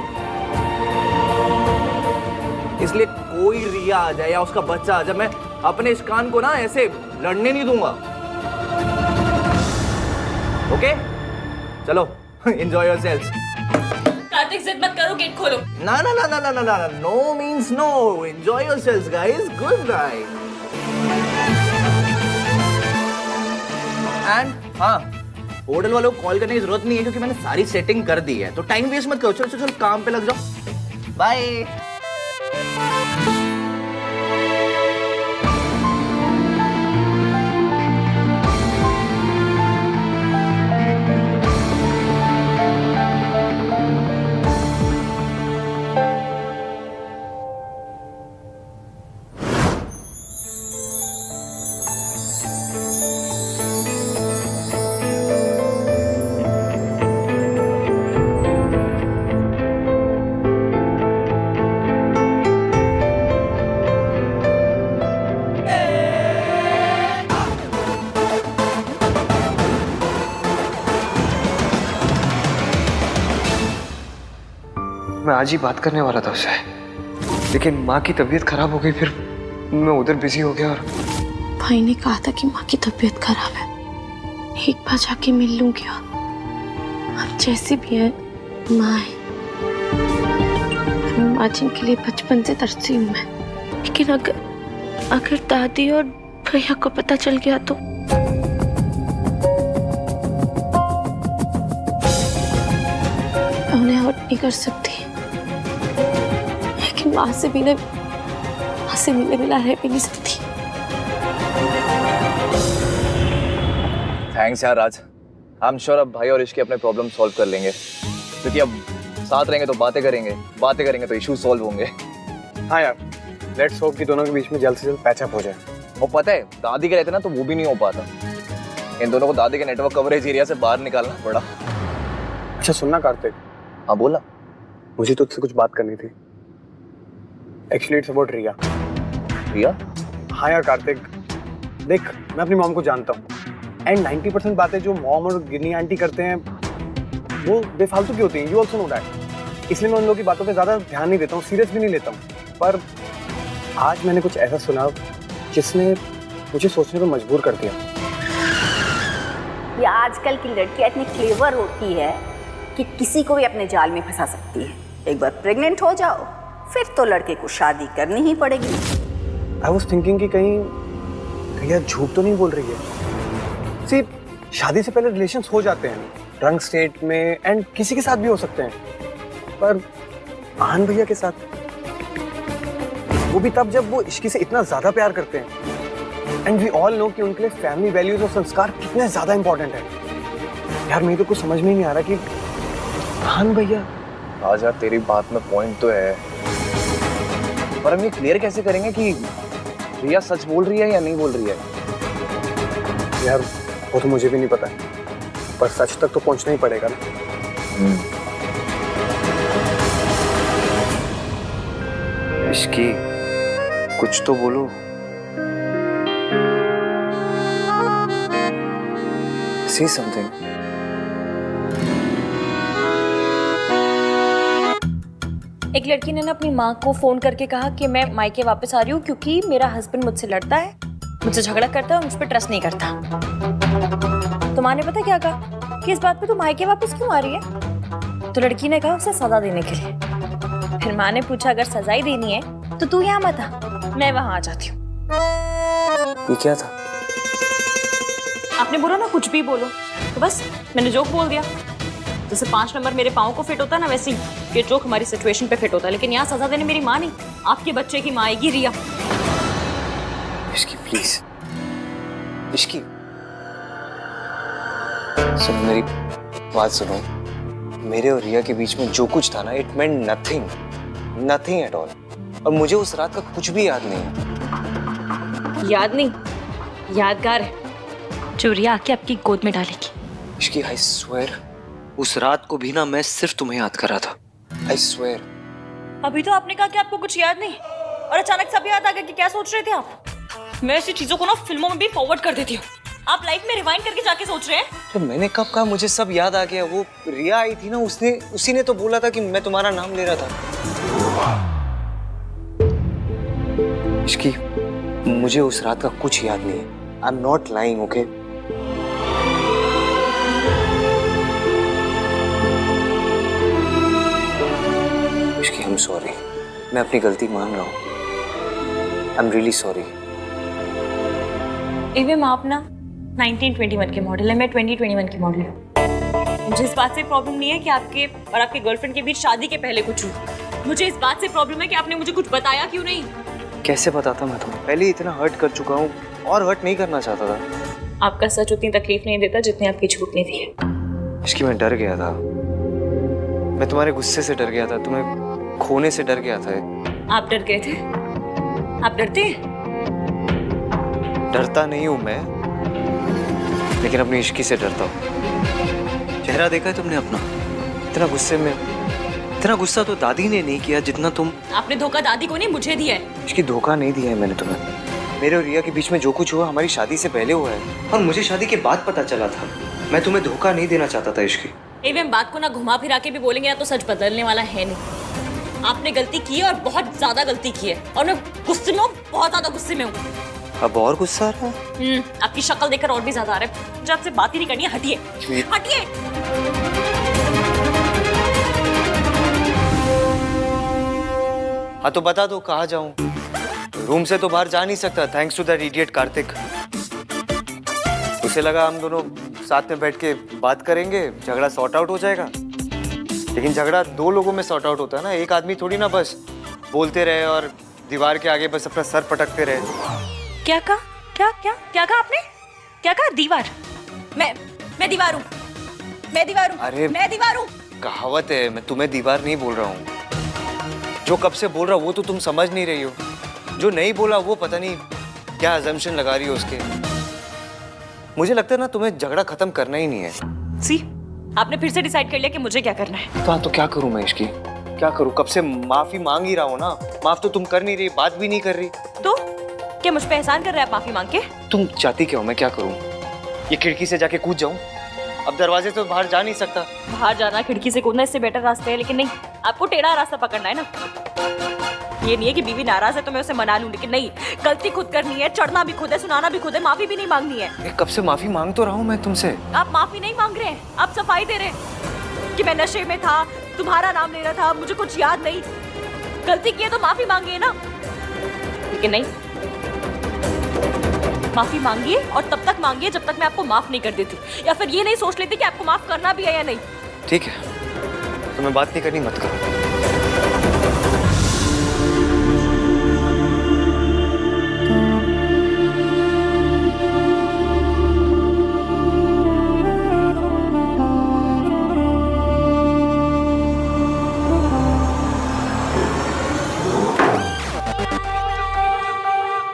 इसलिए कोई रिया आ जाए या उसका बच्चा आ जाए, मैं अपने इस कान को ना ऐसे लड़ने नहीं दूंगा, ओके? चलो एंजॉय योरसेल्व्स। कार्तिक जिद मत करो, गेट खोलो। ना ना ना ना ना ना ना, no means no. Enjoy yourselves guys, good night. And हाँ, होटल वालों को कॉल करने की जरूरत नहीं है क्योंकि मैंने सारी सेटिंग कर दी है, तो टाइम वेस्ट मत करो। चलो चलो चलो काम पे लग जाओ। बाय। मैं आज ही बात करने वाला था उससे, लेकिन माँ की तबीयत खराब हो गई, फिर मैं उधर बिजी हो गया। और भाई ने कहा था कि माँ की तबीयत खराब है, एक बार जाके मिल लूंगी। अब जैसी भी है माँ है, माँ जिनके लिए बचपन से तरसी हूँ मैं। लेकिन अगर दादी और भैया को पता चल गया तो मैं उन्हें हर्ट नहीं कर सकती, लेकिन माँ से मिले बिना रह भी नहीं सकती। थैंक्स यार राज, आई एम श्योर अब भाई और इश्की अपने प्रॉब्लम सॉल्व कर लेंगे, क्योंकि अब साथ रहेंगे तो बातें करेंगे तो इशू सॉल्व होंगे। हाँ यार, लेट्स होप कि दोनों के बीच में जल्द से जल्द पैचअप हो जाए। और पता है दादी के रहते ना तो वो भी नहीं हो पाता, इन दोनों को दादी के नेटवर्क कवरेज एरिया से बाहर निकालना पड़ा। अच्छा सुनना कार्तिक। हाँ बोला। मुझे तुझसे कुछ बात करनी थी। एक्चुअली इट्स अबाउट रिया। रिया? हाँ यार कार्तिक, देख मैं अपनी मॉम को जानता हूँ, एंड 90% बातें जो मॉम और गिन्नी आंटी करते हैं वो बेफालतू की होती हैं, यू ऑल्सो नो दैट। इसलिए मैं उन लोगों की बातों पे ज़्यादा ध्यान नहीं देता हूँ, सीरियस भी नहीं लेता हूँ। पर आज मैंने कुछ ऐसा सुना जिसने मुझे सोचने पर मजबूर कर दिया। ये आजकल की लड़कियां इतनी क्लेवर होती है कि किसी को भी अपने जाल में फंसा सकती है। एक बार प्रेग्नेंट हो जाओ फिर तो लड़के को शादी करनी ही पड़ेगी। आई वॉज थिंकिंग कि कहीं रिया झूठ तो नहीं बोल रही है। सिर्फ शादी से पहले रिलेशंस हो जाते हैं ड्रंक स्टेट में, एंड किसी के साथ भी हो सकते हैं, पर आहान भैया के साथ, वो भी तब जब वो इश्की से इतना ज्यादा प्यार करते हैं। एंड वी ऑल नो कि उनके लिए फैमिली वैल्यूज और संस्कार कितने ज्यादा इंपॉर्टेंट है। यार मेरे तो कुछ समझ में ही नहीं आ रहा कि आहान भैया। आज यार तेरी बात में पॉइंट तो है, पर हम ये क्लियर कैसे करेंगे कि रिया सच बोल रही है या नहीं बोल रही है? यार वो तो मुझे भी नहीं पता, पर सच तक तो पहुंचना ही पड़ेगा ना। इश्की कुछ तो बोलो। say something. एक लड़की ने ना अपनी माँ को फोन करके कहा कि मैं मायके वापस आ रही हूँ क्योंकि मेरा हस्बैंड मुझसे लड़ता है, मुझसे झगड़ा करता है और मुझ पर ट्रस्ट नहीं करता। तो माँ ने पता क्या कहा कि इस बात पे तू मायके वापस क्यों आ रही है? तो लड़की ने कहा उसे सजा देने के लिए। फिर माँ ने पूछा अगर सजा ही देनी है तो तू यहाँ मत आ, मैं वहां आ जाती हूँ। ये क्या था? आपने बोला ना कुछ भी बोलो, तो बस मैंने जोक बोल दिया। जैसे 5 नंबर मेरे पाँव को फिट होता है ना, वैसे ही ये जोक हमारी सिचुएशन पे फिट होता है। लेकिन यहाँ सजा देने मेरी माँ नहीं, आपके बच्चे की माँ आएगी, रिया। इश्की प्लीज, इश्की सुन, मेरी बात सुनो। मेरे और रिया के बीच में जो कुछ था ना, it meant nothing, nothing at all. और मुझे उस रात का कुछ भी याद नहीं है। याद नहीं, यादगार है जो रिया आके आपकी गोद में डालेगी। इश्की आई स्वेयर, उस रात को भी ना मैं सिर्फ तुम्हें याद कर रहा था। I swear. अभी तो आपने कहा कि आपको कुछ याद नहीं, और अचानक सब याद आ गया कि क्या सोच रहे थे आप। मैं ऐसी चीजों को ना फिल्मों में भी फॉरवर्ड कर देती हूँ, आप लाइफ में रिवाइंड करके जाके सोच रहे हैं। तो मैंने कब कहा मुझे सब याद आ गया? वो रिया आई थी ना, उसी ने तो बोला था कि मैं तुम्हारा नाम ले रहा था। इश्की, मुझे उस रात का कुछ याद नहीं है। आई am not lying, okay? Ishki, I am sorry, मैं अपनी गलती मान रहा हूँ। I am really sorry. एवं आप ना 1921 के मॉडल है, मैं 2021 की मॉडल हूँ। मुझे इस बात से प्रॉब्लम नहीं है कि आपके और आपके गर्लफ्रेंड के बीच शादी के पहले कुछ हुआ। मुझे इस बात से प्रॉब्लम है कि आपने मुझे कुछ बताया क्यों नहीं। कैसे बताता मैं तुम्हें? पहले इतना हर्ट कर चुका हूँ और हर्ट नहीं करना चाहता था। आपका सच उतनी तकलीफ नहीं देता जितनी आपकी झूठ ने दी है। इसकी मैं डर गया था, मैं तुम्हारे गुस्से से डर गया था, तुम्हें खोने से डर गया था। आप डर गए थे? आप डरते हैं? डरता नहीं हूँ मैं, लेकिन अपनी इश्की से डरता हूँ। चेहरा देखा है तुमने अपना? इतना गुस्से में, इतना गुस्सा तो दादी ने नहीं किया जितना तुम। आपने धोखा दादी को नहीं, मुझे दिया है। इसकी धोखा नहीं दिया है मैंने तुम्हें। मेरे और रिया के बीच में जो कुछ हुआ हमारी शादी से पहले हुआ है, और मुझे शादी के बाद पता चला था। मैं तुम्हें धोखा नहीं देना चाहता था इश्की। एवं बात को ना घुमा फिरा के भी बोलेंगे ना तो सच बदलने वाला है नहीं। आपने गलती की है और बहुत ज्यादा गलती की है, और मैं गुस्से में हूँ, बहुत ज्यादा गुस्से में हूँ। अब और गुस्सा आ रहा है? आपकी शक्ल देखकर और भी ज्यादा आ रहा है। मुझे आपसे बात ही नहीं करनी है, हटिए हटिए। हाँ तो बता दो कहाँ जाऊं? रूम से तो बाहर जा नहीं सकता, thanks to that idiot Kartik. उसे लगा हम दोनों साथ में बैठ के बात करेंगे, झगड़ा सॉर्ट आउट हो जाएगा। लेकिन झगड़ा 2 लोगों में सॉर्ट आउट होता है ना, एक आदमी थोड़ी ना बस बोलते रहे और दीवार के आगे बस अपना सर पटकते रहे। क्या कहा? क्या कहा आपने? क्या कहा? दीवार? मैं दीवार हूँ, मैं दीवार हूँ। अरे मैं दीवार हूँ। कहावत है, मैं तुम्हें दीवार नहीं बोल रहा हूँ। जो कब से बोल रहा वो तो तुम समझ नहीं रही हो, जो नहीं बोला वो पता नहीं क्या अजम्पशन लगा रही हो उसके। मुझे लगता है ना तुम्हें झगड़ा खत्म करना ही नहीं है। सी, आपने फिर से डिसाइड कर लिया कि मुझे क्या करना है। तो क्या करूं मैं इसकी? क्या करूं? कब से माफी मांग ही रहा हूं ना। माफ तो तुम कर नहीं रही, बात भी नहीं कर रही। तो क्या मुझ पे एहसान कर रहे हैं आप माफी मांग के? तुम चाहती क्या हो? मैं क्या करूं? ये खिड़की से जाके कूद जाऊं? अब दरवाजे से तो बाहर जा नहीं सकता। बाहर जाना खिड़की से कूदना इससे बेटर रास्ता है, लेकिन नहीं, आपको टेढ़ा रास्ता पकड़ना है ना। ये नहीं है कि बीवी नाराज है तो मैं उसे मना लूं, लेकिन नहीं, गलती खुद करनी है, चढ़ना भी खुद है, सुनाना भी खुद है, माफी भी नहीं मांगनी है। कब से माफी मांग तो रहा हूं मैं तुमसे। आप माफी नहीं मांग रहे हैं, आप सफाई दे रहे हैं कि मैं नशे में था, तुम्हारा नाम ले रहा था, मुझे कुछ याद नहीं। गलती की है तो माफी मांगिए ना, लेकिन नहीं, माफी मांगिए और तब तक मांगिए जब तक मैं आपको माफ नहीं कर देती, या फिर ये नहीं सोच लेती कि आपको माफ करना भी है या नहीं। ठीक है, तुम्हें बात नहीं करनी, मत करो।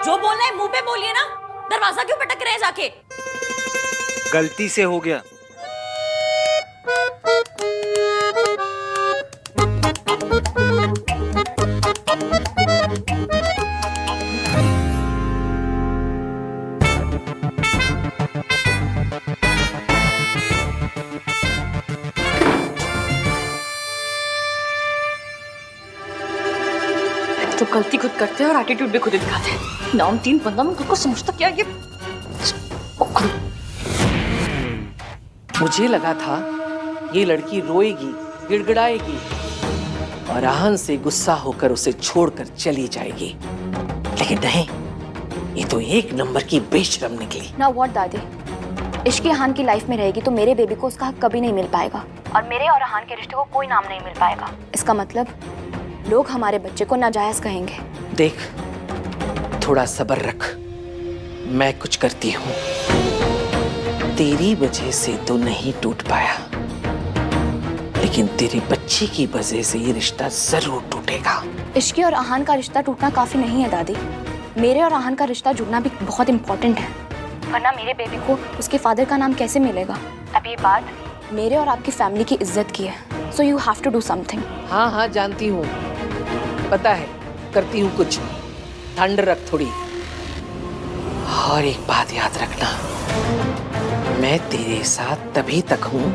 जो बोलना है मुंह पे बोलिए ना, दरवाजा क्यों पटक रहे हैं जाके? गलती से हो गया। गलती खुद करते हैं और एटीट्यूड भी खुद दिखाते हैं। नाम 3 बंदा में खुद को समझता क्या ये उखड़ू। मुझे लगा था ये लड़की रोएगी, गिड़गिड़ाएगी और आहन से गुस्सा होकर उसे छोड़कर चली जाएगी, लेकिन नहीं, ये तो एक नंबर की बेशरम निकली। Now what दादी? इश्की अहान की लाइफ में रहेगी तो मेरे बेबी को उसका हक कभी नहीं मिल पाएगा और मेरे और अहान के रिश्ते को कोई नाम नहीं मिल पाएगा। इसका मतलब लोग हमारे बच्चे को नाजायज कहेंगे। देख, थोड़ा सब्र रख, मैं कुछ करती हूँ। तेरी वजह से तो नहीं टूट पाया, लेकिन तेरी बच्ची की वजह से ये रिश्ता जरूर टूटेगा। इश्की और अहान का रिश्ता टूटना काफी नहीं है दादी, मेरे और अहान का रिश्ता जुड़ना भी बहुत इम्पोर्टेंट है, वरना मेरे बेबी को उसके फादर का नाम कैसे मिलेगा। अब ये बात मेरे और आपकी फैमिली की इज्जत की है, so you have to do something. हाँ हाँ जानती हूँ, पता है, करती हूँ कुछ। ठंड रख थोड़ी। और एक बात याद रखना, मैं तेरे साथ तभी तक हूँ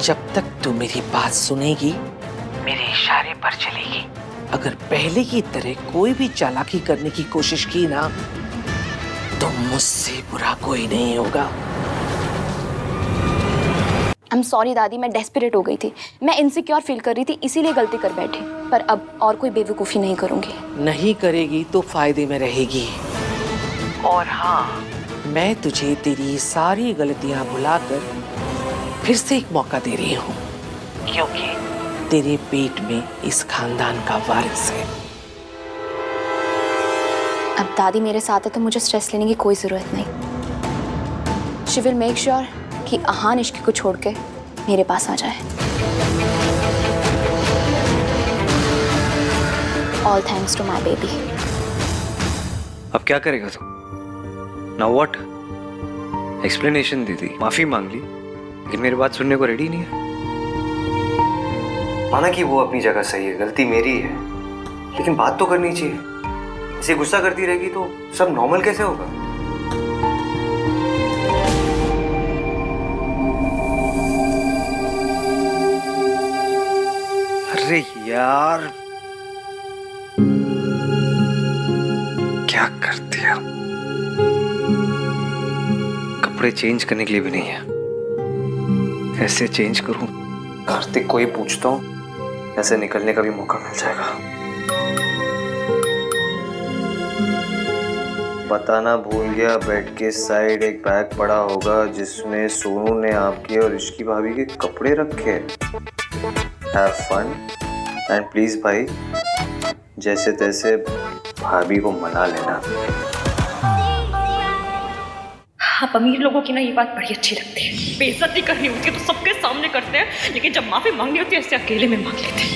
जब तक तू मेरी बात सुनेगी, मेरे इशारे पर चलेगी। अगर पहले की तरह कोई भी चालाकी करने की कोशिश की ना, तो मुझसे बुरा कोई नहीं होगा। आई एम सॉरी दादी, मैं डेस्परेट हो गई थी, मैं इनसिक्योर फील कर रही थी, इसीलिए गलती कर बैठी। पर अब और कोई बेवकूफ़ी नहीं करूंगी। नहीं करेगी तो फायदे में रहेगी। और हाँ, मैं तुझे तेरी सारी गलतियां भुलाकर फिर से एक मौका दे रही हूँ, क्योंकि तेरे पेट में इस खानदान का वारिस है। अब दादी मेरे साथ है तो मुझे स्ट्रेस लेने की कोई जरूरत नहीं। शी विल मेक श्योर कि अहान इश्की को छोड़ के मेरे पास आ जाए। All thanks to my baby. अब क्या करेगा तू? Now what? एक्सप्लेनेशन दे दी, माफी मांग ली, लेकिन मेरी बात सुनने को रेडी नहीं है। माना कि वो अपनी जगह सही है, गलती मेरी है, लेकिन बात तो करनी चाहिए। इसे गुस्सा करती रहेगी तो सब नॉर्मल कैसे होगा? अरे यार, क्या कर दिया? कपड़े चेंज करने के लिए भी नहीं है। ऐसे चेंज करूं, कार्तिक को ही पूछता हूं, ऐसे निकलने का भी मौका मिल जाएगा। बताना भूल गया, बेड के साइड एक बैग पड़ा होगा जिसमें सोनू ने आपके और इश्की भाभी के कपड़े रखे। हैव फन एंड प्लीज भाई, जैसे तैसे भाभी को मना लेना। आप अमीर लोगों की ना ये बात बड़ी अच्छी लगती है। बेइज्जती करनी होती है तो सबके सामने करते हैं, लेकिन जब माफी मांगनी होती है ऐसे अकेले में मांग लेते हैं।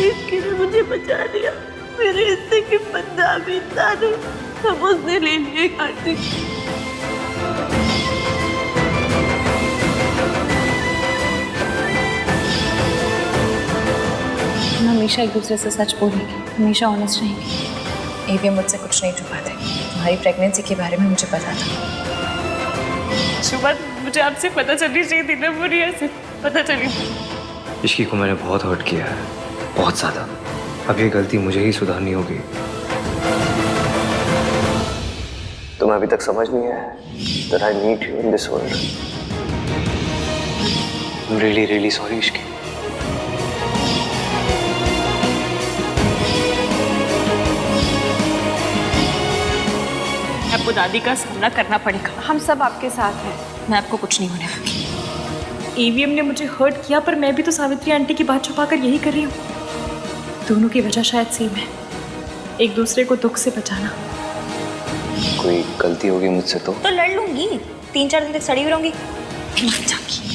इसके ने मुझे बचा लिया, मेरे हिस्से की बदनामी सारे सब उसने ले लिए। कार्तिक, हम हमेशा एक दूसरे से सच बोलेंगे, हमेशा ऑनेस्ट रहेंगे। एवीएम मुझसे कुछ नहीं छुपाते। तुम्हारी प्रेगनेंसी के बारे में मुझे पता था। सुबह मुझे आपसे पता चलनी चाहिए थी ना, मुझे ऐसे पता चली। इश्की को मैंने बहुत हर्ट किया है, बहुत ज़्यादा। अब ये गलती मुझे ही सुधारनी होगी। तुम्हें अभी तक समझ नहीं आया that I need you in this world. I'm really, really sorry, Ishki. आपको दादी का सामना करना पड़ेगा। हम सब आपके साथ हैं। मैं आपको कुछ नहीं होने दूंगी। ईवीएम ने मुझे हर्ट किया, पर मैं भी तो सावित्री आंटी की बात छुपाकर यही कर रही हूँ। दोनों की वजह शायद सेम है, एक दूसरे को दुख से बचाना। कोई गलती होगी मुझसे तो लड़ लूंगी, 3-4 दिन तक सड़ी हुई रहूंगी, मर जाऊंगी।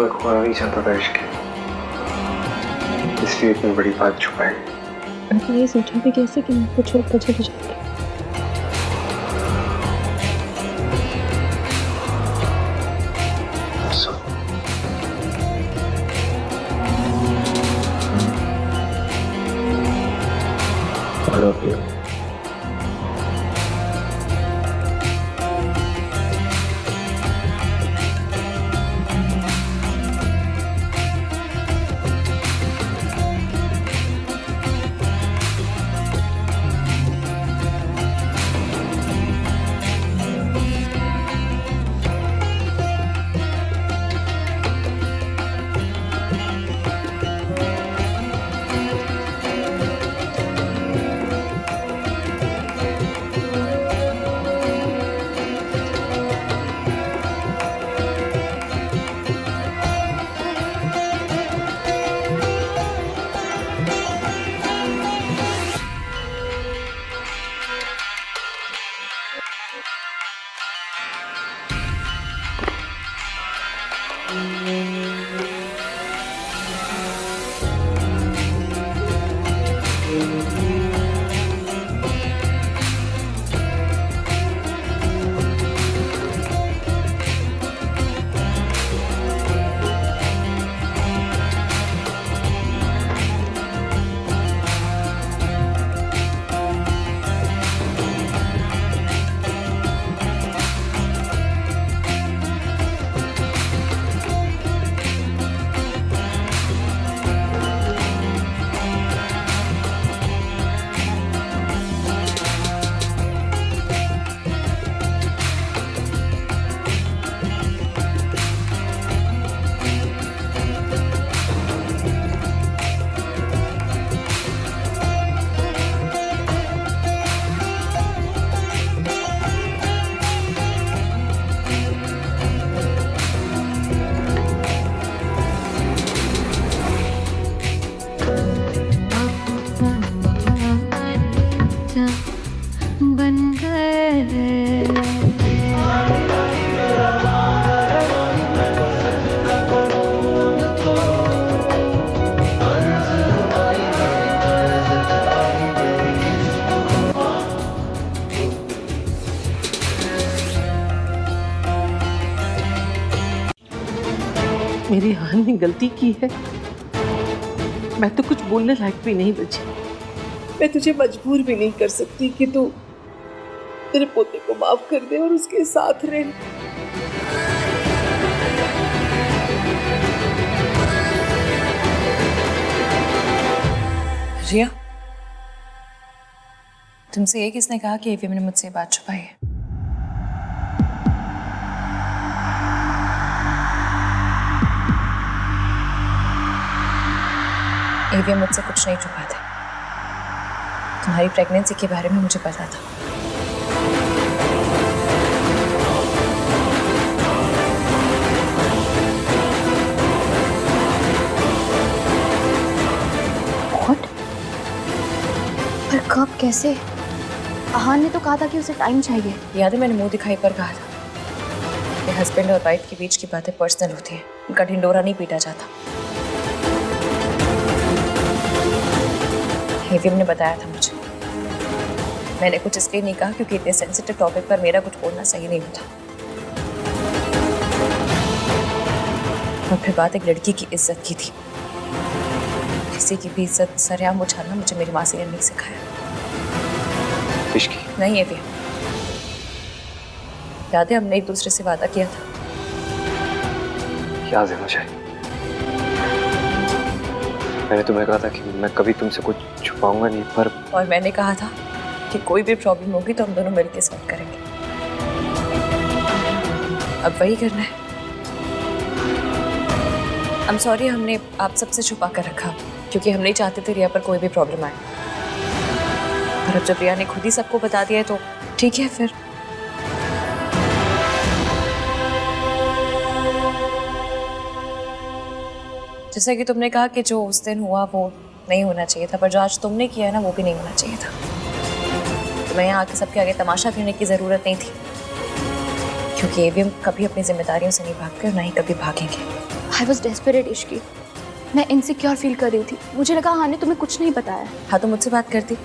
मैं खोना नहीं चाहता था इश्क, इसलिए इतनी बड़ी बात छुपाई। मैंने ये सोचा भी कैसे कि मैं आपको छोड़कर चली जाऊंगी। I love you. मेरी आहान ने गलती की है, मैं तो कुछ बोलने लायक भी नहीं बची। मैं तुझे मजबूर भी नहीं कर सकती कि तू तेरे पोते को माफ कर दे और उसके साथ रहे। रिया, तुमसे ये किसने कहा कि एवीएम ने मुझसे बात छुपाई है? एवीएम मुझसे कुछ नहीं छुपाते। तुम्हारी प्रेगनेंसी के बारे में मुझे पता था। What? पर कब, कैसे? आहान ने तो कहा था कि उसे टाइम चाहिए। याद है मैंने मुंह दिखाई पर कहा था कि हस्बैंड और वाइफ के बीच की बातें पर्सनल होती हैं, उनका ढिंडोरा नहीं पीटा जाता। एवीएम ने बताया था मुझे। मैंने कुछ इसलिए नहीं कहा क्योंकि इतने सेंसिटिव टॉपिक पर मेरा कुछ बोलना सही नहीं होता। और फिर बात एक लड़की की इज्जत की थी। किसी की भी इज्जत सरेआम उछालना मुझे मेरी मासी ने नहीं सिखाया। इश्की नहीं एवीएम, याद है हमने एक दूसरे से वादा किया था? याद है मुझे। मैंने तुम्हें कहा था कि मैं कभी तुमसे कुछ छुपाऊंगा नहीं, पर और मैंने कहा था कि कोई भी प्रॉब्लम होगी तो हम दोनों मिलकर सॉल्व करेंगे। अब वही करना है। I'm sorry हमने आप सबसे छुपा कर रखा क्योंकि हम नहीं चाहते थे रिया पर कोई भी प्रॉब्लम आए। पर अब जब रिया ने खुद ही सबको बता दिया है तो ठीक है फिर। जैसा कि तुमने कहा कि जो उस दिन हुआ वो नहीं होना चाहिए था, पर जो आज तुमने किया है ना वो भी नहीं होना चाहिए था। तो मैं यहाँ आके सबके आगे तमाशा करने की ज़रूरत नहीं थी क्योंकि एवीएम कभी अपनी जिम्मेदारियों से नहीं भागते और ना ही कभी भागेंगे। I was desperate Ishki. मैं इनसिक्योर फील कर रही थी। मुझे लगा हाँ ने तुम्हें कुछ नहीं बताया। हाँ तो मुझसे बात करती,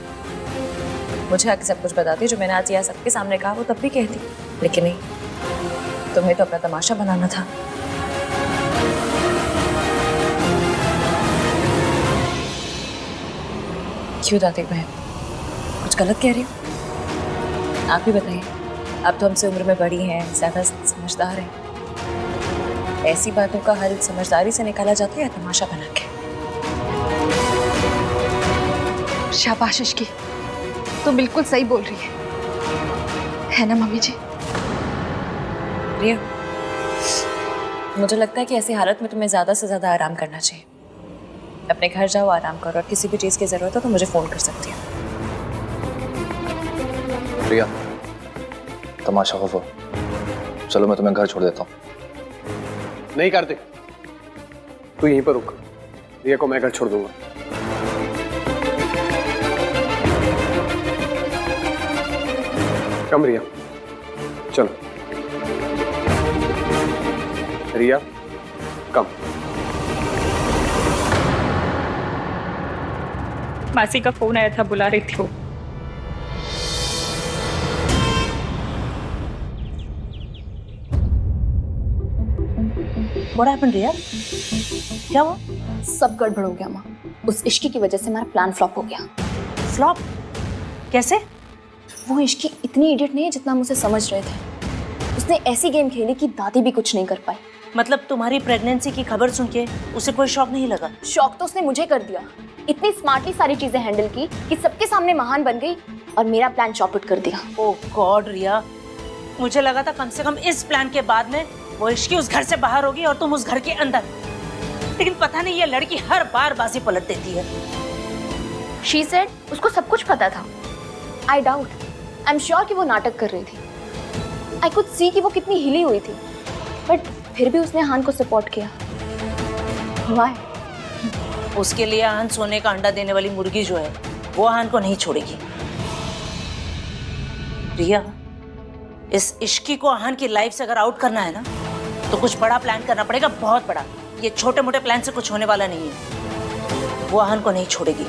मुझे आके सब कुछ बताती। जो मैंने आज यहाँ सबके सामने कहा वो तब भी कहती, लेकिन नहीं, तुम्हें तो अपना तमाशा बनाना था। क्यों दादी बहन, कुछ गलत कह रही हो? आप ही बताइए, आप तो हमसे उम्र में बड़ी हैं, ज्यादा समझदार हैं। ऐसी बातों का हल समझदारी से निकाला जाता है या तमाशा बना के? शाबाश इश्की, तो बिल्कुल सही बोल रही है ना मम्मी जी? रिया, मुझे लगता है कि ऐसी हालत में तुम्हें ज्यादा से ज्यादा आराम करना चाहिए। अपने घर जाओ, आराम करो, और किसी भी चीज की जरूरत हो तो मुझे फोन कर सकती हो। प्रिया, तमाशा हो, चलो मैं तुम्हें घर छोड़ देता हूँ। नहीं कार्तिक, तू यहीं पर रुक, रिया को मैं घर छोड़ दूंगा। कम रिया, चलो रिया कम। मासी का फोन आया था, बुला रही थी वो। What happened, रिया? क्या हुआ? सब गड़बड़ हो गया माँ। उस इश्की की वजह से हमारा प्लान फ्लॉप हो गया। फ्लॉप? कैसे? वो इश्की इतनी इडियट नहीं है जितना हम उसे समझ रहे थे। उसने ऐसी गेम खेली कि दादी भी कुछ नहीं कर पाई। मतलब तुम्हारी प्रेगनेंसी की खबर सुन के उसे कोई शौक नहीं लगा? शौक तो उसने मुझे कर दिया। इतनी स्मार्टली सारी चीजें हैंडल की कि सबके सामने महान बन गई और मेरा प्लान चौपट कर दिया। ओह गॉड रिया, मुझे लगा था कम से कम इस प्लान के बाद में वो इश्की उस घर से बाहर होगी और तुम उस घर के अंदर। लेकिन पता नहीं ये लड़की हर बार बाजी पलट देती है। She said उसको सब कुछ पता था। I doubt, I'm sure कि वो नाटक कर रही थी। I could see कि वो कितनी हिली हुई थी, बट फिर भी उसने आहान को सपोर्ट किया। Why? उसके लिए आहान सोने का अंडा देने वाली मुर्गी जो है वो आहान को नहीं छोड़ेगी। रिया, इस इश्की को आहान की लाइफ से अगर आउट करना है ना तो कुछ बड़ा प्लान करना पड़ेगा, बहुत बड़ा। ये छोटे मोटे प्लान से कुछ होने वाला नहीं है। वो आहान को नहीं छोड़ेगी।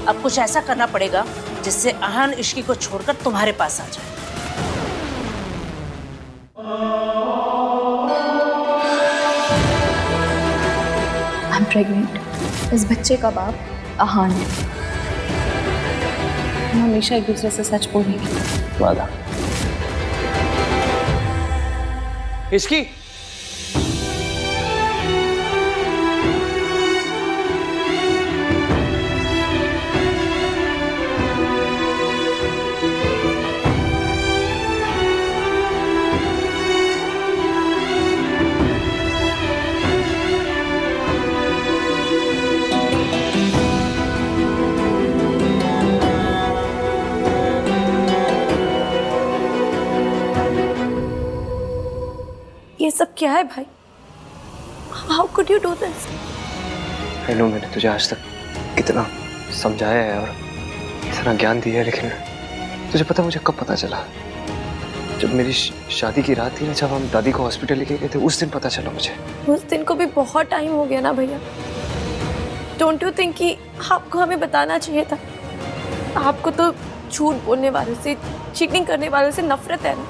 अब कुछ ऐसा करना पड़ेगा जिससे आहान इश्की को छोड़कर तुम्हारे पास आ जाए। I'm pregnant। इस बच्चे का बाप आहान है। हम हमेशा एक दूसरे से सच बोलेंगे। वादा। इश्की, ये सब क्या है भाई? How could you do this? I know, मैंने तुझे आज तक कितना समझाया है और इतना ज्ञान दिया है, लेकिन तुझे पता मुझे कब पता चला? जब मेरी शादी की रात थी ना, जब हम दादी को हॉस्पिटल लेके गए थे, उस दिन पता चला मुझे। उस दिन को भी बहुत टाइम हो गया ना भैया। डोंट यू थिंक कि आपको हमें बताना चाहिए था? आपको तो झूठ बोलने वालों से, चीटिंग करने वालों से नफरत है ना।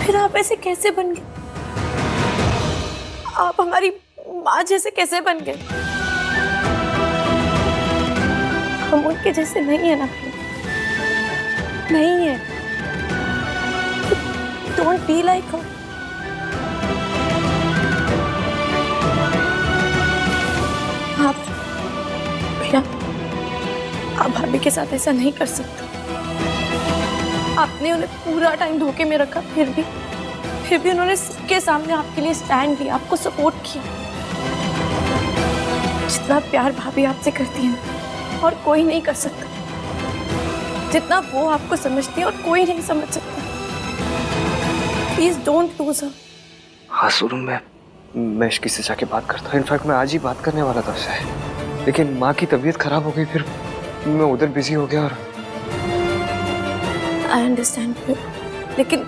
फिर आप ऐसे कैसे बन गए? आप हमारी माँ जैसे कैसे बन गए? हम उनके जैसे नहीं है ना भाई, नहीं है। डोंट बी लाइक हर। आप भैया, आप भाभी के साथ ऐसा नहीं कर सकते। आपने उन्हें पूरा टाइम धोखे में रखा, फिर भी उन्होंने सबके सामने आपके लिए स्टैंड लिया, आपको सपोर्ट किया। जितना प्यार भाभी आपसे करती है ना, और कोई नहीं कर सकता। जितना वो आपको समझती है और कोई नहीं समझ सकता। Please don't lose her. हाँ सुरू, मैं इश्की से जाके बात करता हूँ। इनफैक्ट मैं आज ही बात करने वाला था उससे, लेकिन माँ की तबीयत खराब हो गई, फिर मैं उधर बिजी हो गया। और आई अंडरस्टैंड, लेकिन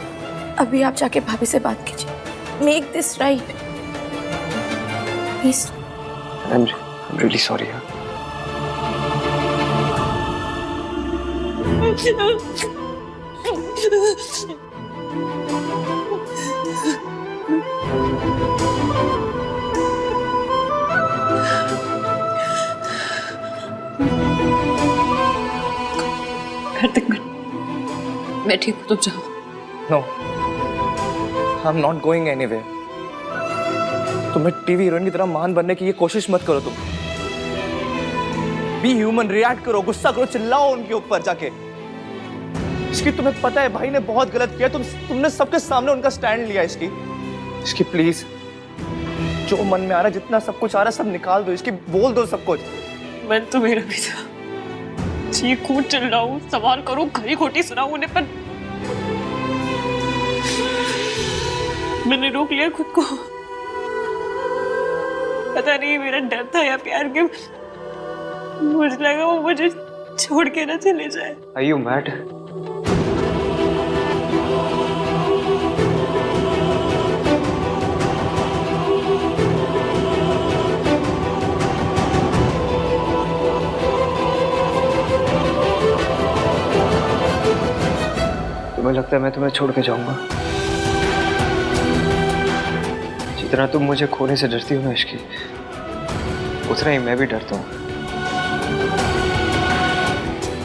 अभी आप जाके भाभी से बात कीजिए। Make this right. Please. I'm really sorry. घर तक मैं ठीक हूँ, तुम जाओ। No, I am not going anywhere. तुम्हें टीवी हीरोइन की तरह महान बनने की ये कोशिश मत करो। तुम बी ह्यूमन, रिएक्ट करो, गुस्सा करो, चिल्लाओ उनके ऊपर जाके। इसकी तुम्हें पता है भाई ने बहुत गलत किया, तुमने सबके सामने उनका स्टैंड लिया। इसकी प्लीज, जो मन में आ रहा है, जितना सब कुछ आ रहा है, सब निकाल दो। इसकी बोल दो सब कुछ। मैं तो मेरा भी था, चीखूं चिल्लाऊं, सवाल करूं, खरी खोटी सुनाऊं उन्हें, पर मैंने रोक लिया खुद को। पता नहीं मेरा डर था या प्यार के, मुझे लगा वो मुझे छोड़ के ना चले जाए। Are you mad? तुम्हें लगता है मैं तुम्हें छोड़ के जाऊंगा? जितना तुम मुझे खोने से डरती हो ना इश्की, उतना ही मैं भी डरता हूँ।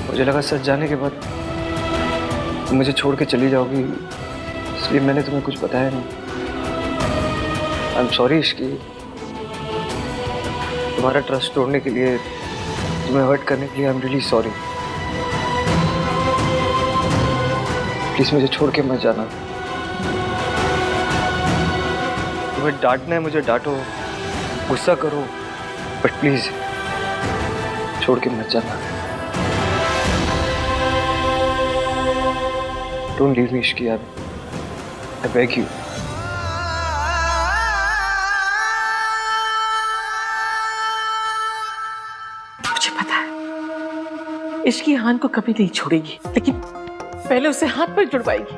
मुझे लगा सच जाने के बाद तुम मुझे छोड़ के चली जाओगी, इसलिए मैंने तुम्हें कुछ बताया नहीं। आई एम सॉरी इश्की, तुम्हारा ट्रस्ट तोड़ने के लिए, तुम्हें हर्ट करने के लिए I am really sorry. Please मुझे छोड़ के मत जाना। तुम्हें डांटना है मुझे डांटो, गुस्सा करो, बट प्लीज छोड़ के मत जाना। Don't leave me Ishki, I beg you. मुझे पता है इश्की आहान को कभी नहीं छोड़ेगी, लेकिन पहले उसे हाथ पर जुड़वाएगी,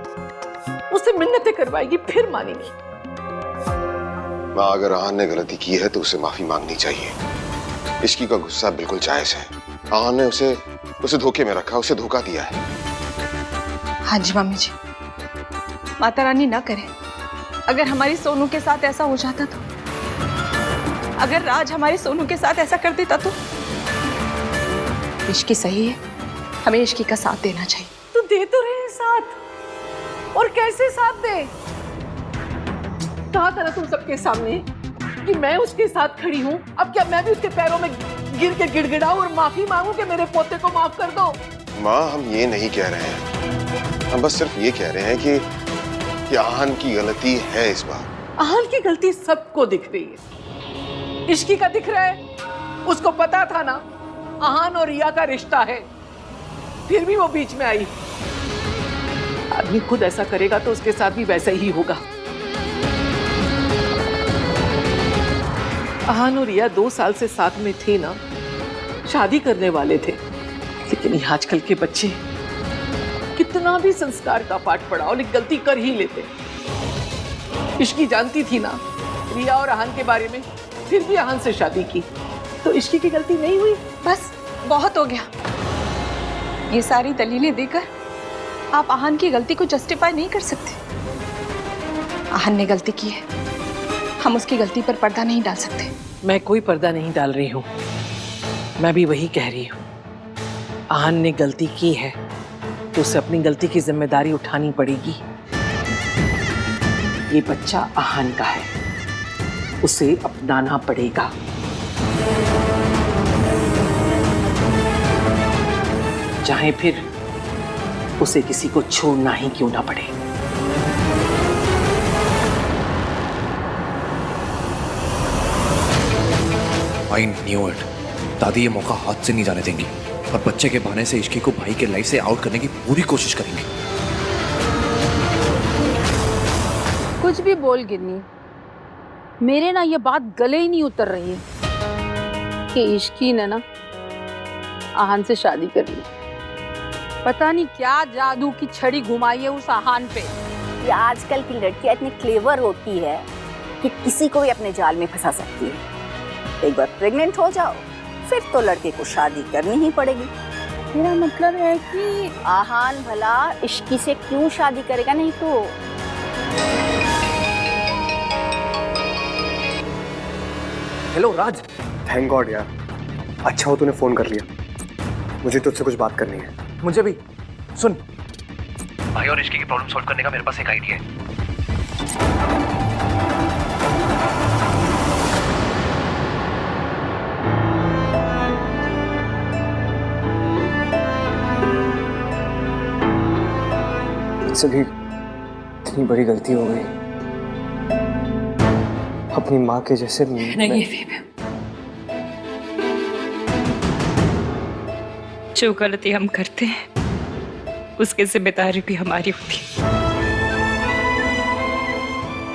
उससे मिन्नतें करवाएगी, फिर मानेगी। माँ, अगर आहान ने गलती की है तो उसे माफी मांगनी चाहिए। इश्की का गुस्सा बिल्कुल जायज है। आहान ने उसे धोखे में रखा, उसे धोखा दिया है। हाँ जी मम्मी जी, माता रानी ना करे, अगर हमारी सोनू के साथ ऐसा हो जाता तो, अगर राज हमारी सोनू के साथ ऐसा कर देता तो। इश्की सही है, हमें इश्की का साथ देना चाहिए। तो दे तो रहे साथ, और कैसे साथ दे? कहा था ना तुम सबके सामने कि मैं उसके साथ खड़ी हूँ। अब क्या मैं भी उसके पैरों में गिर के गिड़गिड़ाऊं और माफी मांगू कि मेरे पोते को माफ कर दो? माँ, हम ये नहीं कह रहे हैं, हम बस सिर्फ ये कह रहे हैं कि आहान की गलती है इस बार। आहान की गलती सबको दिख रही है, इश्की का दिख रहा है। उसको पता था ना आहान और रिया का रिश्ता है, फिर भी वो बीच में आई। आदमी खुद ऐसा करेगा तो उसके साथ भी वैसा ही होगा। आहान और रिया 2 साल से साथ में थे ना, शादी करने वाले थे, लेकिन ये आजकल के बच्चे कितना भी संस्कार का पाठ पढ़ाओ लेकिन गलती कर ही लेते। इश्की जानती थी ना रिया और आहान के बारे में, फिर भी आहान से शादी की, तो इश्की की गलती नहीं हुई। बस बहुत हो गया। ये सारी दलीलें देकर आप आहान की गलती को जस्टिफाई नहीं कर सकते। आहान ने गलती की है, हम उसकी गलती पर पर्दा नहीं डाल सकते। मैं कोई पर्दा नहीं डाल रही हूँ, मैं भी वही कह रही हूँ। आहान ने गलती की है तो उसे अपनी गलती की जिम्मेदारी उठानी पड़ेगी। ये बच्चा आहान का है, उसे अपनाना पड़ेगा। चाहे फिर उसे किसी को छोड़ना ही क्यों ना पड़े। I knew it. दादी ये मौका हाथ से नहीं जाने देंगी और बच्चे के बहाने से इश्की को भाई के लाइफ से आउट करने की पूरी कोशिश करेंगे। कुछ भी बोल गिन्नी, मेरे ना ये बात गले ही नहीं उतर रही है कि इश्की ने ना आहान से शादी कर ली। पता नहीं क्या जादू की छड़ी घुमाई है उस आहान पे। ये आजकल की लड़कियां इतनी क्लेवर होती है कि किसी को भी अपने जाल में फंसा सकती है। एक बार प्रेग्नेंट हो जाओ फिर तो लड़के को शादी करनी ही पड़ेगी। मेरा मतलब है कि आहान भला इश्की से क्यों शादी करेगा, नहीं तो। हेलो राज, थैंक गॉड यार, अच्छा हो तूने फोन कर लिया, मुझे तुझसे कुछ बात करनी है। मुझे भी। सुन भाई, और इश्की की प्रॉब्लम सॉल्व करने का मेरे पास एक आइडिया है। मुझसे भी इतनी बड़ी गलती हो गई, अपनी माँ के जैसे नहीं जो गलती हम करते हैं उसकी जिम्मेदारी भी हमारी होती है।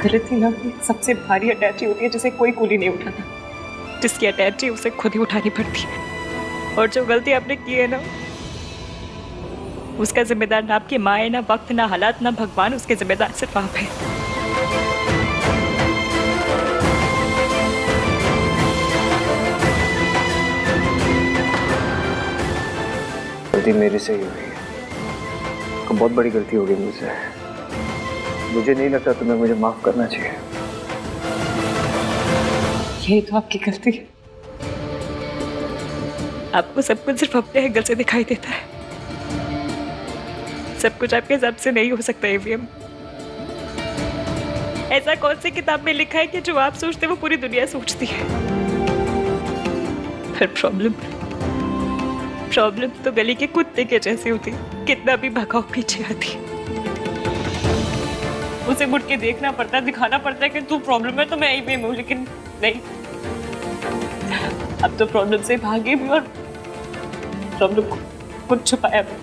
गलती ना सबसे भारी अटैची होती है जिसे कोई कूली नहीं उठाता, जिसकी अटैची उसे खुद ही उठानी पड़ती है। और जो गलती आपने की है ना, उसका जिम्मेदार ना आपकी माँ है, ना वक्त, ना हालात, ना भगवान, उसके जिम्मेदार सिर्फ आप है। गलती मेरे से ही हुई है, बहुत बड़ी गलती हो गई मुझसे। मुझे नहीं लगता तुम्हें मुझे माफ करना चाहिए। यही तो आपकी गलती है, आपको सब कुछ सिर्फ अपने एंगल से दिखाई देता है। सब कुछ आपके हिसाब से नहीं हो सकता एवीएम। ऐसा कौन सी किताब में लिखा है कि जो आप सोचते वो पूरी दुनिया सोचती है। पर प्रॉब्लम तो गली के कुत्ते के जैसी होती, कितना भी भगाओ पीछे आती। उसे मुड़ के देखना पड़ता है, दिखाना पड़ता है कि तू प्रॉब्लम है तो मैं एवीएम हूँ, लेकिन नहीं, अब तो प्रॉब्लम से भागे भी और प्रॉब्लम को खुद छुपाया भी।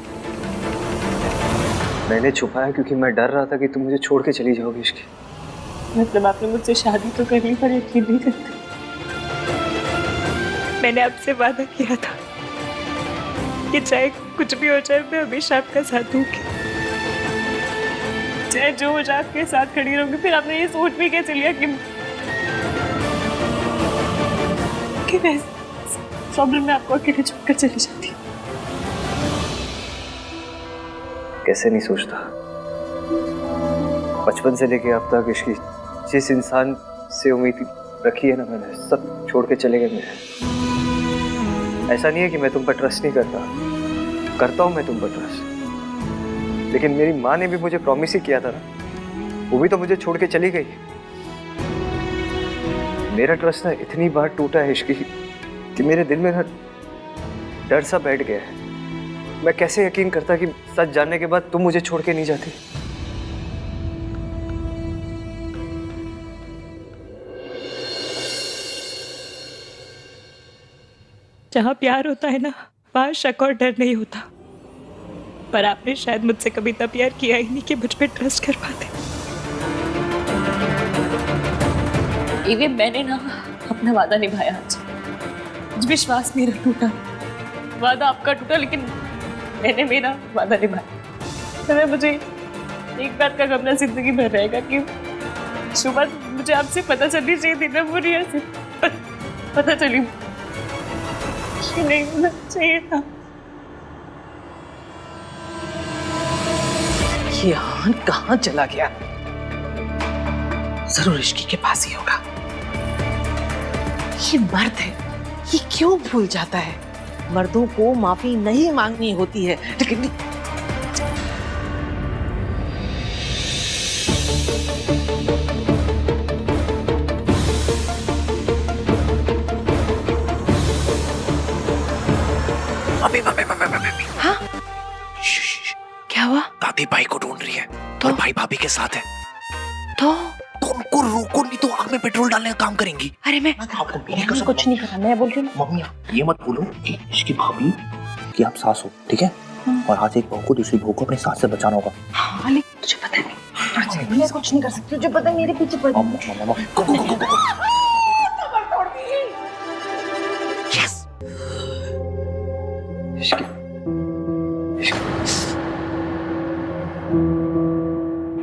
मैंने छुपाया क्योंकि मैं डर रहा था कि तुम मुझे छोड़ के चली जाओगी इश्की। मतलब आपने मुझसे शादी तो कर ली पर यकीन नहीं करते। मैंने आपसे वादा किया था कि चाहे कुछ भी हो जाए मैं हमेशा आपका साथ दूंगी, चाहे जो हो जाए आपके साथ खड़ी रहूंगी। फिर आपने ये सोच भी कैसे लिया कि मैं प्रॉब्लम में आपको अकेले छोड़कर चली जाती। कैसे नहीं सोचता, बचपन से लेके अब तक इश्की जिस इंसान से उम्मीद रखी है ना मैंने, सब छोड़ के चले गए मेरे। ऐसा नहीं है कि मैं तुम पर ट्रस्ट नहीं करता हूँ मैं तुम पर ट्रस्ट, लेकिन मेरी माँ ने भी मुझे प्रॉमिस ही किया था ना, वो भी तो मुझे छोड़ के चली गई। मेरा ट्रस्ट ना इतनी बार टूटा है इश्की कि मेरे दिल में ना डर सा बैठ गया है। मैं कैसे यकीन करता कि सच जानने के बाद तुम मुझे छोड़ के नहीं जाती। जहाँ प्यार होता है ना, वहाँ शक और डर नहीं होता। पर आपने शायद मुझसे कभी इतना प्यार किया ही नहीं कि मुझ पे ट्रस्ट कर पाते। ये मैंने ना अपना वादा निभाया आज, विश्वास मेरा टूटा, वादा आपका टूटा, लेकिन मैंने मेरा वादा निभाया। तो मुझे एक बात का गम जिंदगी भर रहेगा कि सुबह मुझे आपसे पता चलनी चाहिए थी ना, वो रिया से पता चली कि नहीं होना चाहिए था। ये आहान कहाँ चला गया? जरूर इश्की के पास ही होगा। ये मर्द है, ये क्यों भूल जाता है? मर्दों को माफी नहीं मांगनी होती है, लेकिन हाँ? क्या हुआ? दादी भाई को ढूंढ रही है और भाई भाभी के साथ है। तो उनको रोको, नहीं तो आग में पेट्रोल डालने का काम करेंगी। अरे मैं कुछ नहीं करा, मैं बोल रही हूँ। मम्मी ये मत बोलो कि इसकी भाभी कि आप सास हो, ठीक है? और आज एक बहू को दूसरी बहू को अपने सास से बचाना होगा। हाँ, लेकिन तुझे पता नहीं, मैं कुछ नहीं कर सकती, तुझे पता है मेरे पीछे पड़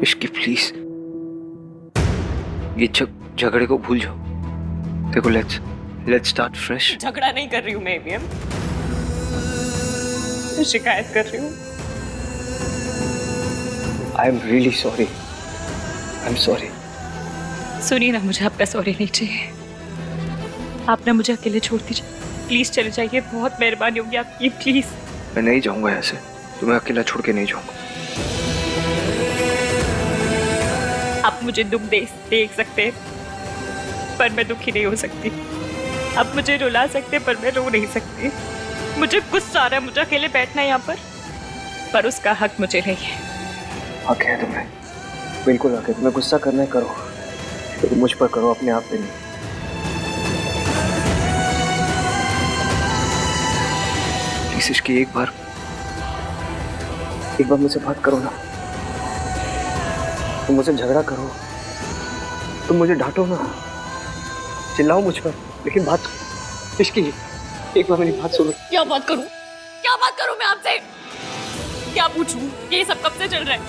इश्की प्लीज ये झगड़े को भूल जाओ। देखो लेट्स स्टार्ट फ्रेश। झगड़ा नहीं कर रही हूँ मैं एवीएम, शिकायत कर रही हूँ। I am really sorry, I am sorry. सुनिए ना, मुझे आपका सॉरी नहीं चाहिए। आप ना मुझे अकेले छोड़ दीजिए, प्लीज चले जाइए, बहुत मेहरबानी होगी आपकी, प्लीज। मैं नहीं जाऊंगा यहाँ से, तुम्हें अकेला छोड़ के नहीं जाऊंगा। आप मुझे दुख देख सकते हैं, पर मैं दुखी नहीं हो सकती। आप मुझे रुला सकते पर मैं रो नहीं सकती। मुझे गुस्सा आ रहा है, मुझे अकेले बैठना है यहाँ पर उसका हक मुझे नहीं है। हक है तुम्हें, बिल्कुल हक है। तुम्हें गुस्सा करना है करो, लेकिन मुझ पर करो, अपने आप पे नहीं। प्लीज इश्की, एक बार मुझसे बात करो ना। तुम मुझसे झगड़ा करो, तुम मुझे डांटो ना, चिल्लाओ मुझ पर, लेकिन बात इश्की, एक बार मेरी बात सुनो। क्या बात करूं मैं आपसे? क्या पूछूं? ये सब कब से चल रहा है?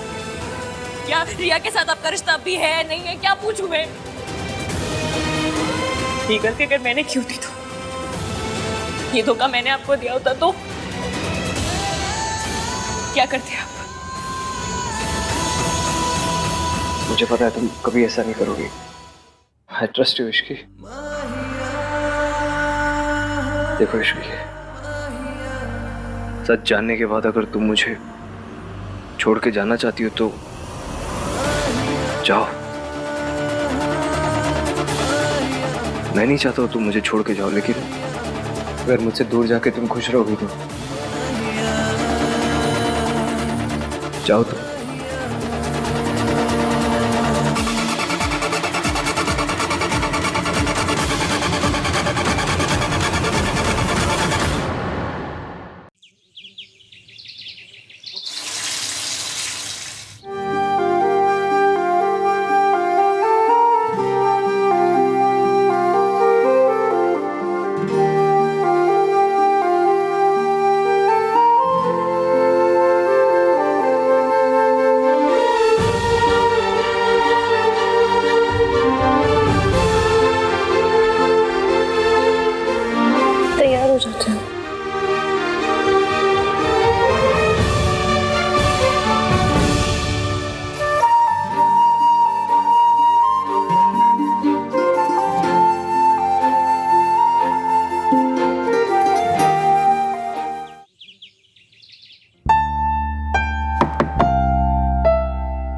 क्या रिया के साथ आपका रिश्ता भी है नहीं है? क्या पूछूं मैं? ये गलती अगर मैंने क्यों दी, तो ये धोखा मैंने आपको दिया होता तो क्या करते आप? मुझे पता है तुम कभी ऐसा नहीं करोगी। I trust you Ishki. देखो इश्की, सच जानने के बाद अगर तुम मुझे छोड़ के जाना चाहती हो तो जाओ। मैं नहीं चाहता तुम मुझे छोड़ के जाओ, लेकिन अगर मुझसे दूर जाके तुम खुश रहोगी तो जाओ तुम।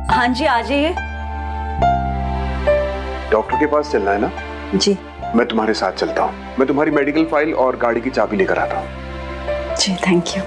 हाँ जी, आ जाइए। डॉक्टर के पास चलना है ना? जी। मैं तुम्हारे साथ चलता हूँ। मैं तुम्हारी मेडिकल फाइल और गाड़ी की चाबी लेकर आता हूँ। जी, थैंक यू।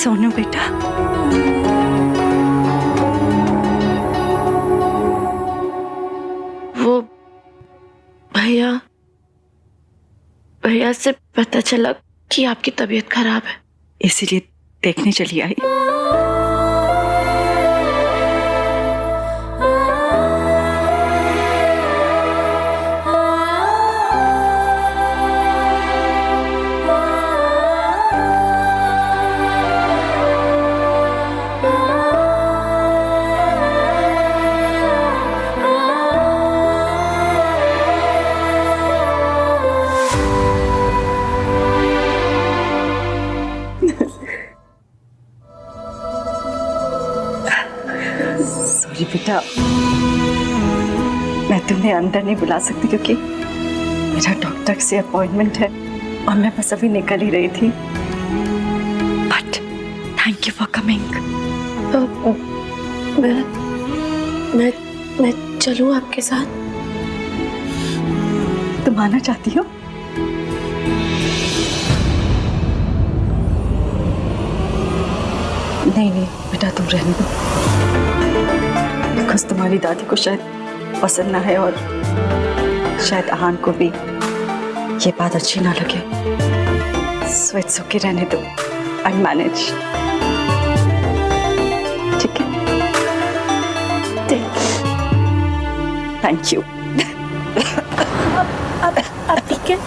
सोनू बेटा, वो भैया से पता चला कि आपकी तबीयत खराब है, इसीलिए देखने चली आई। सॉरी बेटा, मैं तुम्हें अंदर नहीं बुला सकती क्योंकि मेरा डॉक्टर से अपॉइंटमेंट है और मैं बस अभी निकल ही रही थी। But thank you for coming. मैं चलूं आपके साथ? तुम आना चाहती हो? नहीं नहीं बेटा, तुम रहने दो, बिकॉज तुम्हारी दादी को शायद पसंद ना है और शायद आहान को भी ये बात अच्छी ना लगे। सो इट्स ओके, रहने दो, आई मैनेज। ठीक है, थैंक यू। अब ठीक है।